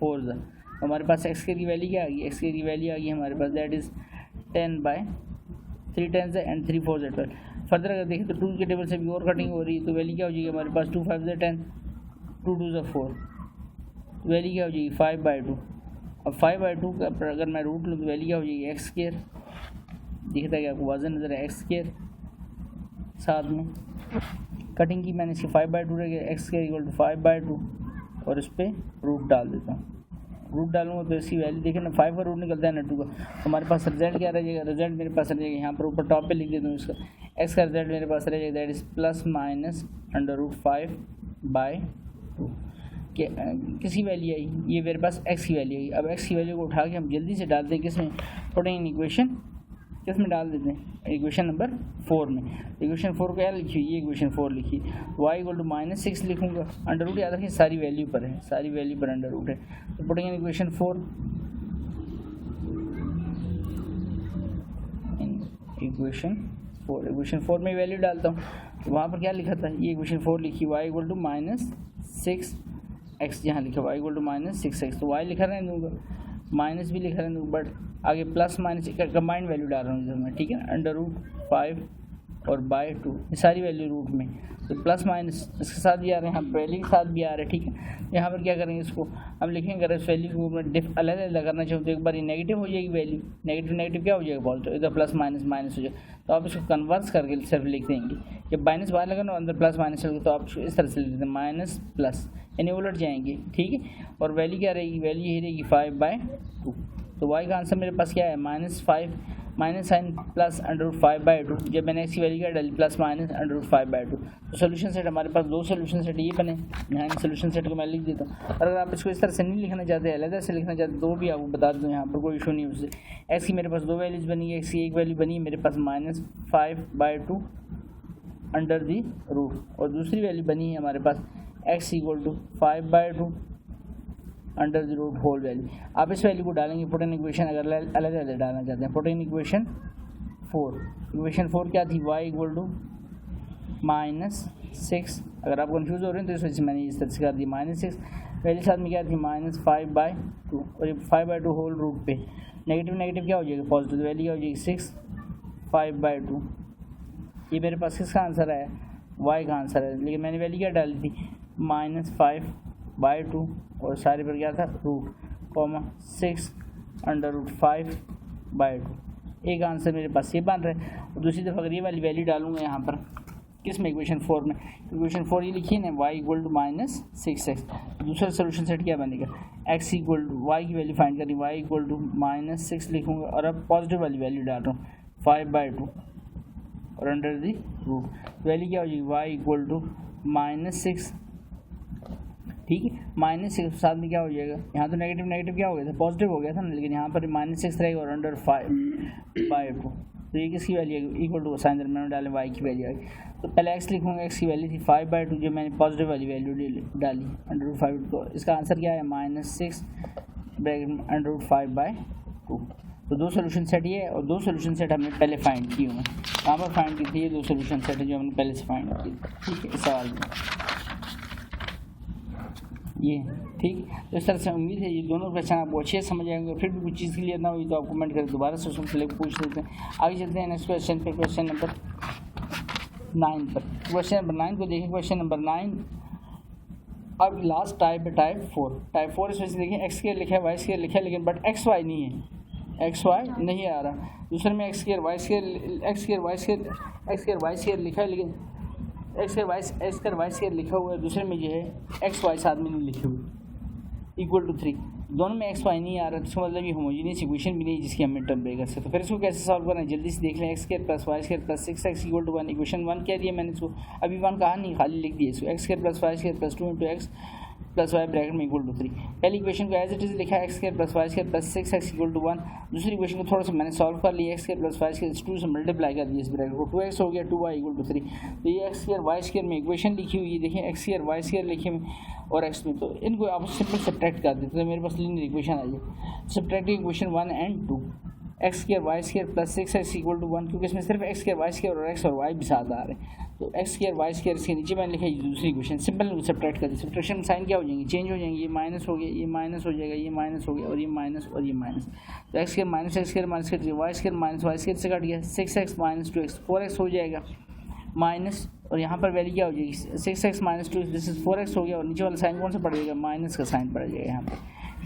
4s। हमारे पास x स्केयर की वैल्यू क्या आ गई, x स्केयर की वैल्यू आ गई हमारे पास that is 10/3 10s and 3 4s 12। Further अगर देखें तो 2 के टेबल से भी और कटिंग हो रही है, तो वैल्यू क्या हो जाएगी हमारे पास 2 5 10 2 2 4, वैल्यू क्या हो जाएगी 5/2। अब 5/2 का अगर मैं रूट लूँ तो वैल्यू क्या हो जाएगी एक्स स्केयर, दिखता है कि आपको वजन नजर है एक्स स्केयर, साथ में कटिंग की मैंने इसकी 5/2 रह गया, एक्स स्केयर इक्वल टू 5/2 और इस पर रूट डाल देता हूँ, रूट डालूंगा तो इसकी वैल्यू देखिए ना 5 का रूट निकलता है ना 2 का, हमारे पास रिजल्ट क्या रह जाएगा, रिजल्ट मेरे पास रह जाएगा यहाँ पर ऊपर टॉप पे लिख देता हूँ इसका, एक्स का रिजल्ट मेरे पास रह जाएगा दैट इज़ ±√5/2 कि किसी वैल्यू आई, ये मेरे पास एक्स की वैल्यू आई। अब एक्स की वैल्यू को उठा के हम जल्दी से डालते हैं किसमें, पुटिंग इन इक्वेशन किस में डाल देते हैं इक्वेशन नंबर 4 में। इक्वेशन 4 क्या लिखी हुई है, इक्वेशन 4 लिखी y इक्वल टू -6 लिखूंगा, अंडर रूट याद रखिए सारी वैल्यू पर है, सारी वैल्यू पर अंडर रूट है, तो putting in equation 4 in equation 4, equation 4 में वैल्यू डालता हूँ तो वहाँ पर क्या लिखा था, ये इक्वेशन 4 लिखी y इक्वल टू -6x, यहाँ लिखा y इक्वल टू -6x, तो y लिखा रहने दूँगा, माइनस भी लिखा रहने दूँगा, बट आगे प्लस माइनस का कंबाइंड वैल्यू डाल रहा हूँ इधर मैं, ठीक है, √5 और बाय 2, ये सारी वैल्यू रूट में, तो प्लस माइनस इसके साथ भी आ रहे हैं, यहाँ वैल्यू के साथ भी आ रहे हैं, ठीक है। यहाँ पर क्या करेंगे, इसको हम लिखेंगे, अगर इस वैल्यू को मैं अलग अलग करना चाहूँ तो एक बार ये नेगेटिव हो जाएगी वैल्यू, नेगेटिव क्या हो जाएगा पॉजिटिव, इधर प्लस माइनस हो जाएगा, तो आप इसको कन्वर्स करके सिर्फ लिख देंगे, जब माइनस बाहर लगा ना अंदर प्लस माइनस लगे तो आप इस तरह से लिख देते हैं माइनस प्लस, यानी उलट जाएंगे, ठीक है। और वैल्यू क्या रहेगी, वैल्यू यही रहेगी 5/2, तो y का आंसर मेरे पास क्या है, -5 माइनस साइन प्लस √5/2, जब मैंने x की वैल्यू क्या डाली प्लस माइनस √5/2, तो सोल्यूशन सेट हमारे पास 2 सोल्यूशन सेट ये बने, यहाँ सोल्यूशन सेट को मैं लिख देता हूँ। और अगर आप इसको इस तरह से नहीं लिखना चाहते, अलग से लिखना चाहते तो भी आपको बता दूँ, यहाँ पर कोई इशू नहीं उससे। x की मेरे पास 2 वैल्यूज़ बनी है, x की एक वैल्यू बनी है मेरे पास -5/2 अंडर दी रूट, और दूसरी वैल्यू बनी है हमारे पास x equal to 5/2 under the root whole value. आप इस वैल्यू को डालेंगे पुट इन इक्वेशन, अगर अलग अलग डालना चाहते हैं, पुट इन इक्वेशन 4, इक्वेशन 4 क्या थी, y इक्वल टू -6, अगर आप कंफ्यूज हो रहे हैं तो इस वजह से मैंने इस तरह से कर दी, -6 वैल्यू साथ में क्या थी -5/2, और ये 5/2 होल रूट पे नेगेटिव क्या हो जाएगा पॉजिटिव, तो वैल्यू क्या हो जाएगी 6 5/2, ये मेरे पास किसका आंसर है, y का आंसर है, लेकिन मैंने वैल्यू क्या डाली थी -5/2 और सारे पर क्या था रूट, 6 अंडर रूट 5/2, एक आंसर मेरे पास ये बन रहा है। और दूसरी तरफ अगर ये वाली वैल्यू डालूंगा यहाँ पर किस में, इक्वेशन 4 में, इक्वेशन 4 ये लिखिए ना, y इक्वल टू -6x, दूसरा सोल्यूशन सेट क्या बनेगा, x इक्वल टू y की वैल्यू फाइंड करनी, y इक्वल टू -6 लिखूँगा, और अब पॉजिटिव वाली वैल्यू डाल रहा हूँ 5/2 और अंडर दी रूट, वैल्यू क्या हो जाएगी, y इक्वल टू -6, ठीक है, -6 साथ में क्या हो जाएगा, यहाँ तो नेगेटिव क्या हो गया था, पॉजिटिव हो गया था ना, लेकिन यहाँ पर -6 रहेगा और अंडर 5/2, तो ये किसकी वैल्यू है, इक्वल टू साइन दरम्यान डालें y की वैल्यू आई, तो पहले x लिखूँगा, x की वैल्यू थी 5/2, जो मैंने पॉजिटिव वाली वैल्यू डाली अंडर रूट 5, तो इसका आंसर क्या है -6 ब्रैकेट में अंडर रूट 5/2। तो 2 सोल्यूशन सेट ये है, और 2 सोल्यूशन सेट हमने पहले फाइंड किए हुए हैं, कहाँ पर फाइंड की थी, ये 2 सोल्यूशन सेट है जो हमने पहले से फाइंड किए, ठीक है, इस सवाल में ये, ठीक। तो इस तरह से उम्मीद है ये दोनों क्वेश्चन आपको अच्छे से समझ आएंगे, फिर भी कुछ चीज़ क्लियर ना हुई तो आप कमेंट करके दोबारा से उसको लेकर पूछ सकते हैं। आगे चलते हैं नेक्स्ट क्वेश्चन पर, क्वेश्चन नंबर 9 पर। क्वेश्चन नंबर 9 को देखें, क्वेश्चन नंबर 9 अब लास्ट टाइप है टाइप 4। टाइप 4 इसमें से देखिए x स्क्वायर लिखा है, y स्क्वायर लिखा है, लेकिन बट एक्स वाई नहीं है, एक्स वाई नहीं आ रहा। दूसरे में x स्क्वायर y स्क्वायर लिखा है, लेकिन x स्क्वायर y स्क्वायर लिखा हुआ है, दूसरे में जो है एक्स वाई साथ में नहीं लिखे हुए, इक्वल टू 3, दोनों में एक्स वाई नहीं आ रहा, तो इसका मतलब ये होमोजीनियस इक्वेशन भी नहीं जिसकी हम मिड टर्म ब्रेक कर सकते। तो फिर इसको कैसे सॉल्व करना है, जल्दी से देख लें। X square plus Y square plus 6x equal to 1, equation 1 कह दिया मैंने, इसको अभी 1 कहा नहीं, खाली लिख दिया इसको, X square plus Y square plus 2 into X plus Y bracket में इक्वल टू 3। पहली इक्वेशन को एज इट इज लिखा है, X square plus Y square plus 6x equal to 1। दूसरी इक्वेशन को थोड़ा सा मैंने सॉल्व कर लिया, X square plus Y square 2 से मल्टीप्लाई कर दिया इस ब्रैकेट को, 2x हो गया, 2y इक्वल टू 3। तो ये एक्स स्क्वायर वाई स्क्वायर में इक्वेशन लिखी हुई है, देखिए एक्स स्क्वायर वाई स्क्वायर लिखे हुए और एक्स में, तो इनको आप सिंपल सब्ट्रैक्ट कर देते हैं, मेरे पास लीनियर इक्वेशन आ जाए। Subtracting equation 1 and 2, X square Y square plus 6x equal to 1, क्योंकि इसमें सिर्फ एक्स स्क्वायर वाई स्क्वायर और एक्स और वाई भी साथ आ रहे हैं, तो एक्स स्क्वायर वाई स्क्वायर इसके नीचे मैंने लिखा है दूसरी इक्वेशन, सिंपल सब्ट्रैक्ट कर दी। सब्ट्रैक्शन साइन क्या हो जाएंगे, चेंज हो जाएंगे, ये माइनस हो गया, ये माइनस हो जाएगा, ये माइनस हो गया, और ये माइनस और ये माइनस, तो X square minus X square minus Y square minus Y square से कट गया, 6x माइनस 2x 4x हो जाएगा माइनस, और यहाँ पर वैल्यू क्या हो जाएगी 6x minus 2 this is 4x हो गया, और नीचे वाला साइन कौन सा पड़ जाएगा, माइनस का साइन पड़ जाएगा यहाँ पे,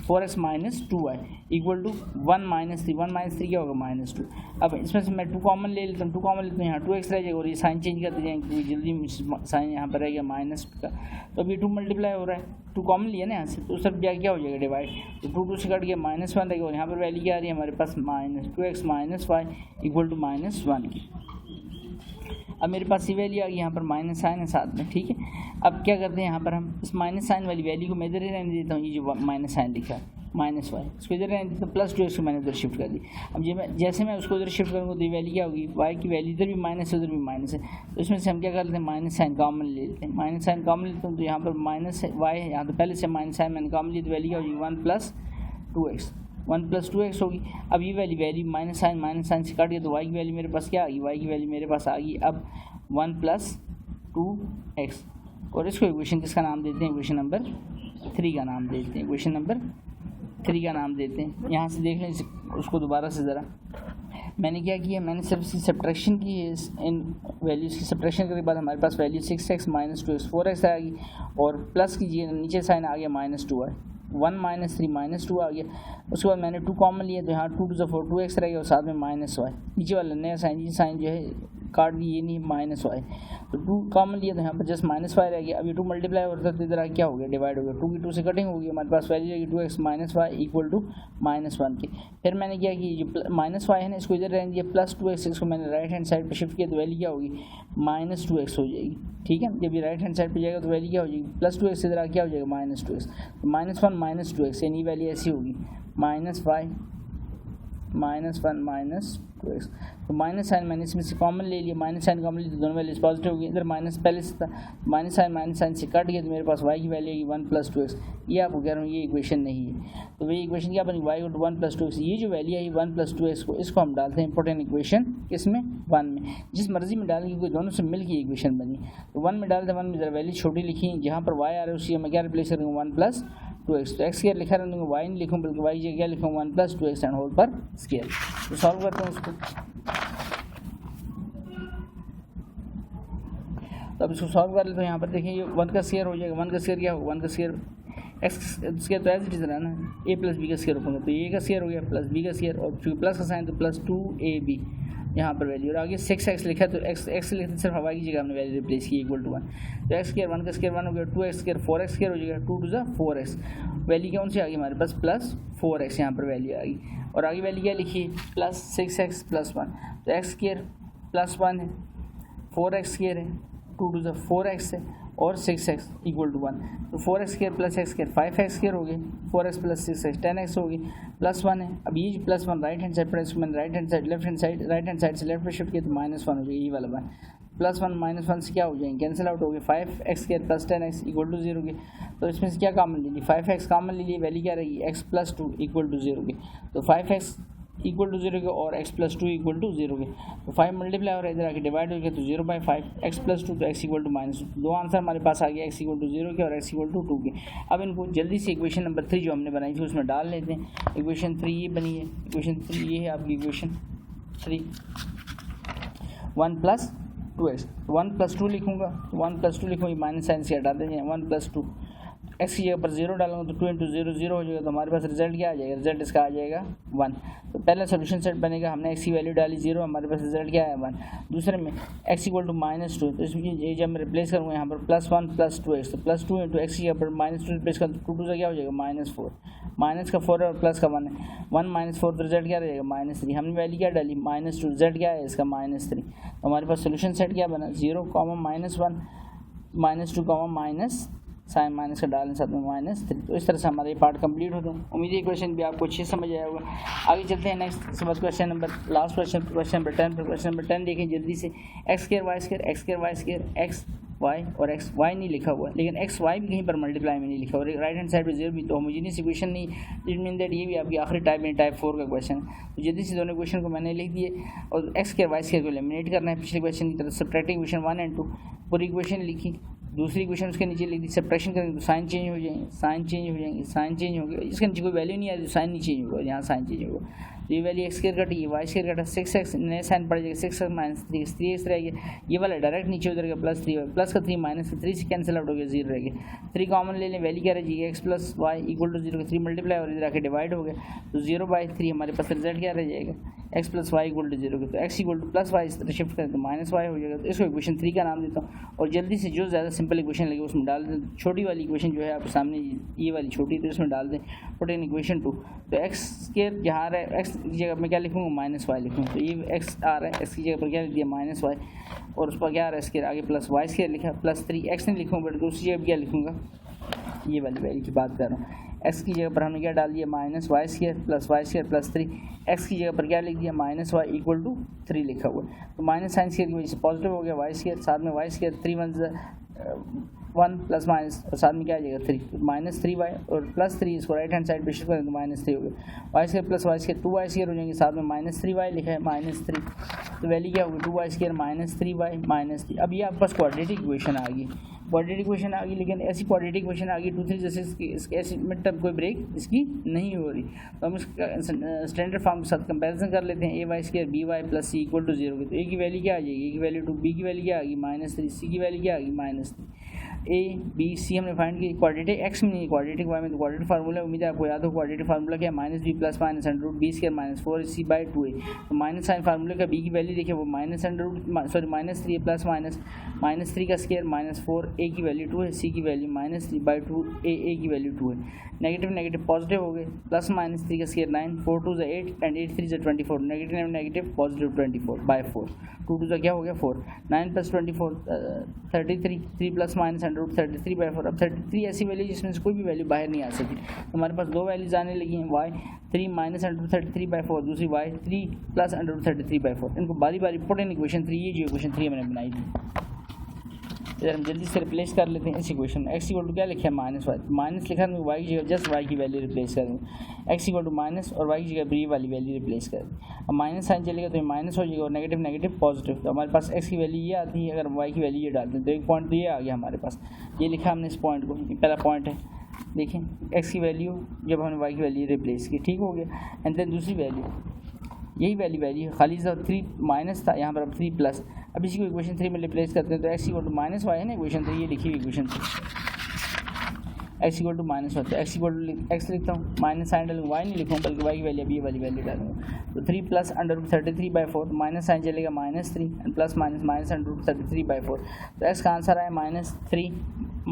4x minus 2y equal to 1 minus 3, 1 minus 3 क्या होगा माइनस 2। अब इसमें से मैं 2 कॉमन ले लेता हूँ, 2 कॉमन लेते हैं, यहाँ 2x रह जाएगा और ये साइन चेंज करते जाएंगे क्योंकि जल्दी साइन यहाँ पर रह गया माइनस का, तो अभी 2 मल्टीप्लाई हो रहा है, 2 कॉमन लिया ना यहाँ से, तो सब जाके क्या हो जाएगा डिवाइड, तो 2 से कट गया -1 रहेगा, और यहाँ पर वैल्यू क्या आ रही है हमारे पास -2x minus y equal to -1 की। अब मेरे पास ये वैल्यू आ गई, यहाँ पर माइनस साइन है साथ में, ठीक है। अब क्या करते हैं, यहाँ पर हम इस माइनस साइन वाली वैल्यू को मैं इधर ही रहने देता हूँ, ये जो माइनस साइन लिखा है माइनस वाई, इसको इधर रहने देता हूँ, प्लस 2x को मैंने उधर शिफ्ट कर दी। अब जैसे मैं उसको उधर शिफ्ट करूँगा तो ये वैल्यू क्या होगी, वाई की वैल्यू इधर भी माइनस है उधर भी माइनस है, तो इसमें से हम क्या करते हैं माइनस साइन कॉमन ले लेते हैं, माइनस साइन कॉमन लेते हैं, तो यहाँ पर माइनस वाई है, यहाँ तो पहले से माइनस साइन मैंने कॉमन ली, तो वैल्यू क्या होगी 1 + 2x, 1+2x होगी। अब ये वैल्यू माइनस साइन से काट दिया तो y की वैल्यू मेरे पास क्या आ गई, y की वैल्यू मेरे पास आ गई अब 1+2x। और इसको इक्वेशन किसका नाम देते हैं, इक्वेशन नंबर 3 का नाम देते हैं, इक्वेशन नंबर 3 का नाम देते हैं। यहाँ से देख लें उसको दोबारा से ज़रा। मैंने क्या किया, मैंने सिर्फ इसकी सब्ट्रैक्शन की है, इन वैल्यूज़ की सब्ट्रैक्शन करने के बाद हमारे पास वैल्यू 6x - 2x 4x आएगी और प्लस कीजिए, नीचे साइन आ गया -2 1 - 3 -2 आ गया। उसके बाद मैंने 2 कॉमन लिया तो यहाँ 2 to the 4 2x रहेगा और साथ में -y, नीचे वाला नया साइन जो है काट दी, ये नहीं -y, तो 2 कॉमन लिया तो यहाँ पर जस्ट -y रह गया। अब ये 2 मल्टीप्लाई होता है तो इधर क्या हो गया, डिवाइड हो गया, 2 की 2 से कटिंग होगी, हमारे पास वैल्यू रहेगी 2x - y इक्वल टू -1 के। फिर मैंने क्या कि जो -y है ना इसको इधर रहने दिया, +2x इसको मैंने राइट हैंड साइड पर शिफ्ट किया तो वैल्यू क्या होगी, -2x हो जाएगी। ठीक है, जब ये राइट हैंड साइड पर जाएगा तो वैल्यू क्या हो जाएगी, +2x इधर क्या हो जाएगा, -2x, तो -1 - 2x यानी वैल्यू ऐसी होगी -y -1 - 2x। तो माइनस साइन मैंने इसमें से कॉमन ले लिया, माइनस साइन कॉमन ली तो दोनों वैल्यूज पॉजिटिव होगी। इधर माइनस पहले से था, माइनस साइन से कट गया तो मेरे पास y की वैल्यू आएगी 1+2x। ये आपको कह रहा हूँ ये इक्वेशन नहीं है, तो वही इक्वेशन क्या बनी, y = 1+2x। ये जो वैल्यू आई 1+2x को, इसको हम डालते हैं इंपॉर्टेंट इक्वेशन किसमें, 1 में, जिस मर्जी में डालेंगे क्योंकि दोनों से मिल के इक्वेशन बनी। तो 1 में डालते, 1 में जरा वैल्यू छोटी लिखी, जहाँ पर y आ रहा है उसी मैं क्या रिप्लेस करूँगा 1+2x। तो x स्क्वायर लिखा रहूँगा, y नहीं लिखूँ बल्कि y जगह क्या लिखूँगा 1+2x एंड होल पर स्क्वायर। तो सॉल्व करते हैं इसको। तो अब इसको सॉल्व कर ले तो यहाँ पर देखिए ये 1 का स्क्वायर हो जाएगा, 1 का स्क्वायर क्या होगा, 1 का स्क्वायर x स्क्वायर तो एज इट इज़ रहा ना, a + b का स्क्वायर रखूँगा तो a का स्क्वायर हो गया प्लस b का स्क्वायर, और चूँकि प्लस का साइन तो +2ab यहाँ पर वैल्यू, और आगे 6x लिखा तो x लिखते सिर्फ हवा की जगह हमने वैल्यू रिप्लेस की इक्वल टू 1। तो x स्क्वायर 1 का स्क्वायर 1 हो गया, 2x स्क्वायर 4x स्क्वायर हो जाएगा, 2 to the 4x, वैल्यू कौन सी आ गई हमारे पास +4x यहाँ पर वैल्यू आ गई। और आगे वैल्यू क्या लिखी, +6x + 1, तो x स्क्वायर +1 है, 4x स्क्वायर है, 2 to the 4x है और 6x इक्वल टू 1, तो 4x square + x square 5x square हो गए, 4x + 6x 10x हो गई, +1 है। अब ये जो +1 राइट हैंड साइड पर इसको मैंने right hand side right hand side से लेफ्ट पर शिफ्ट किया तो -1 हो जाएगा, ये वाला 1 +1 - 1 से क्या हो जाएंगे, कैंसिल आउट हो गए, 5x square + 10x equal to 0 के। तो इसमें से क्या कॉमन ले ली, 5x कॉमन ले लिए, वैल्यू क्या रहेगी x + 2 इक्वल टू 0 के। तो 5x इक्वल टू 0 के और x + 2 इक्वल टू 0 के, तो 5 मल्टीप्लाई हो रहा है, इधर आके डिवाइड हो गया तो 0/5 x + 2 तो x इक्वल टू -2, दो आंसर हमारे पास आ गया, x इक्वल टू 0 के और x इक्वल टू 2 के। अब इनको जल्दी से इक्वेशन नंबर 3 जो हमने बनाई थी उसमें डाल लेते हैं। इक्वेशन 3 ये बनी है, इक्वेशन 3 ये है आपकी इक्वेशन 3, 1+2x, 1+2 लिखूँगा, 1+2 लिखूँगी, माइनस साइन से हटा देंगे, 1+2 x की जगह पर 0 डालूंगा तो 2 × 0 0 हो जाएगा, तो हमारे पास रिजल्ट क्या आ जाएगा, रिजल्ट इसका आ जाएगा 1। तो पहला सोल्यूशन सेट बनेगा, हमने x की वैल्यू डाली 0, हमारे पास रिजल्ट क्या है 1। दूसरे में x इक्वल टू -2, तो इसमें ये जब मैं रिप्लेस करूँगा यहाँ पर +1 + 2x, तो +2 × x की जगह पर -2 रिप्लेस कर, तो 2 से क्या हो जाएगा -4, माइनस का 4 और प्लस का 1 है, 1 - 4 तो रिजल्ट क्या रहेगा -3, हमने वैल्यू क्या डाली -2, रिजल्ट क्या है इसका -3। तो हमारे पास सोल्यूशन सेट क्या बना, 0, -1 -2, साइन माइनस का डालने साथ में -3। तो इस तरह से हमारा ये पार्ट कंप्लीट होता है। उम्मीद है क्वेश्चन भी आपको अच्छे समझ आया होगा। आगे चलते हैं नेक्स्ट समझ question number, last question number 10 पर। क्वेश्चन नंबर 10 देखें जल्दी से, x² y² x y और x y नहीं लिखा हुआ, लेकिन x y भी कहीं पर मल्टीप्लाई में नहीं लिखा हुआ, राइट हैंड साइड पे 0 भी, तो होमोजेनियस इक्वेशन नहीं, इट मीन दैट ये भी आपकी आखिरी टाइप में टाइप 4 का क्वेश्चन। तो जल्दी से दोनों क्वेश्चन को मैंने लिख दिए और x² y² को एलिमिनेट करना है पिछले क्वेश्चन की तरफ। सब्ट्रैक्टिंग इक्वेशन 1 और 2 पूरी इक्वेशन लिखी, दूसरी इक्वेशन उसके नीचे लिख दी, सब्ट्रैक्शन करेंगे तो साइन चेंज हो जाएंगे, साइन चेंज हो गया, इसके नीचे कोई वैल्यू नहीं आई तो साइन नहीं चेंज होगा, यहाँ साइन चेंज होगा। तो ये वैल्यू x² कटी, ये y² कटा, 6x नया साइन पड़ जाएगा, 6x - 3x 3x रह गया, ये वाला डायरेक्ट नीचे उधर गया +3, प्लस का 3 माइनस का 3 से कैंसिल आउट हो गया, 0 रह गया। 3 कॉमन ले लें, वैल्यू क्या रहेगी x + y equal to 0 3 multiply और इधर आके डिवाइड हो गया, तो 0/3 हमारे पास रिजल्ट क्या रह जाएगा, x + y इक्वल टू 0 तो x इक्वल टू +y इस तरह शिफ्ट करें तो -y हो जाएगा। तो इसको इक्वेशन 3 का नाम देता हूँ। और जल्दी से जो ज़्यादा सिंपल इक्वेशन लगे उसमें डाल दें, छोटी वाली इक्वेशन जो है आपके सामने ये वाली छोटी, तो इसमें डाल दें पुट इन इक्वेशन 2। तो x² जहाँ रहा है x की जगह मैं क्या लिखूँगा -y लिखूँगा, तो ये x आ रहा है, x की जगह पर क्या लिख दिया -y और उस पर क्या आ रहा है इसके आगे +y² लिखा, +3x नहीं लिखूँगा बट दूसरी जगह क्या लिखूँगा, ये वाली वैल्यू की बात कर रहा हूँ। x की जगह पर हमने क्या डाल दिया -y² + y² + 3, x की जगह पर क्या लिख दिया -y इक्वल टू 3 लिखा हुआ है, तो माइनस साइन स्क्वायर की वजह से पॉजिटिव हो गया y², साथ में y², 3 × 1 प्लस माइनस और साथ में क्या आ जाएगा 3, तो -3y और +3 इसको राइट हैंड साइड पे शिफ्ट करें तो -3 हो गया। Y square plus Y square 2y² हो जाएंगे, साथ में -3y लिखा है -3, तो वैल्यू क्या होगी 2y² -3y -3। अब ये आपके पास क्वाड्रेटिक इक्वेशन आ गई, क्वाड्रेटिक इक्वेशन आ गई, लेकिन ऐसी क्वाड्रेटिक इक्वेशन आ गई 2 3 जैसे इसकी ऐसी मिड टर्म कोई ब्रेक इसकी नहीं हो रही, तो हम इसका स्टैंडर्ड फॉर्म के साथ कंपैरिजन कर लेते हैं। ay² by + c = 0 तो a की वैल्यू क्या आ जाएगी, a की वैल्यू 2, b की वैल्यू क्या आ गई -3, c की वैल्यू क्या आ गई -3। a b c हमने फाइंड की क्वाड्रेटिक x में नहीं क्वाड्रेटिक y में, तो क्वाड्रेटिक फार्मूला उम्मीद है आपको याद हो, क्वाड्रेटिक फार्मूला क्या है -b + -√b² -4ac/2a, तो माइनस साइन फार्मूले का b की वैल्यू देखिए वो -3 प्लस -3 का स्क्वायर -4a की वैल्यू 2 है, c की वैल्यू -3/2 a की वैल्यू 2 है। नेगेटिव नेगेटिव पॉजिटिव हो गए, +-3 का square 9, 4 2 8 and 8 3 24, negative negative positive 24/4, 2 2 क्या हो गया 4, 9 + 24 33, 3 ± √33/4। अब 33 ऐसी वैल्यू जिसमें से कोई भी वैल्यू बाहर नहीं आ सकती, तो हमारे पास दो वैल्यूज आने लगी हैं, y 3 - √33/4, दूसरी y 3 + √33/4। इनको बारी बारी पुट इन इक्वेशन 3, ये जो इक्वेशन 3 मैंने बनाई थी, इधर हम जल्दी से रिप्लेस कर लेते हैं इस इक्वेशन में। x = क्या लिखा है -y, माइनस लिखा है y की जगह जस्ट y की वैल्यू रिप्लेस कर दें, x = माइनस और y की जगह b वाली वैल्यू रिप्लेस कर दें। अब माइनस साइन चलेगा तो ये माइनस हो जाएगा और नेगेटिव नेगेटिव पॉजिटिव, तो हमारे पास x की वैल्यू ये आती है, अगर y की वैल्यू ये डालते हैं तो एक पॉइंट तो ये आ गया हमारे पास, ये लिखा हमने इस पॉइंट को, ये पहला पॉइंट है, देखें x की वैल्यू जब हमने y की वैल्यू रिप्लेस की, ठीक हो गया। एंड देन दूसरी वैल्यू यही वैल्यू खाली सा 3 माइनस था, यहाँ पर अब 3 प्लस, अब इसी को इक्वेशन 3 में रिप्लेस करते हैं तो x = -y है ना इक्वेशन 3, ये लिखी हुई इक्वेशन 3, x = -y, तो x लिखता हूँ, माइनस साइन डालूंगा, y नहीं लिखूँगा बल्कि y की वैल्यू अब ये वाली वैल्यू डालूंगा, तो 3 + √33/4, माइनस साइन चलेगा -3 एंड प्लस माइनस -√33/4, तो x का आंसर आया -3 -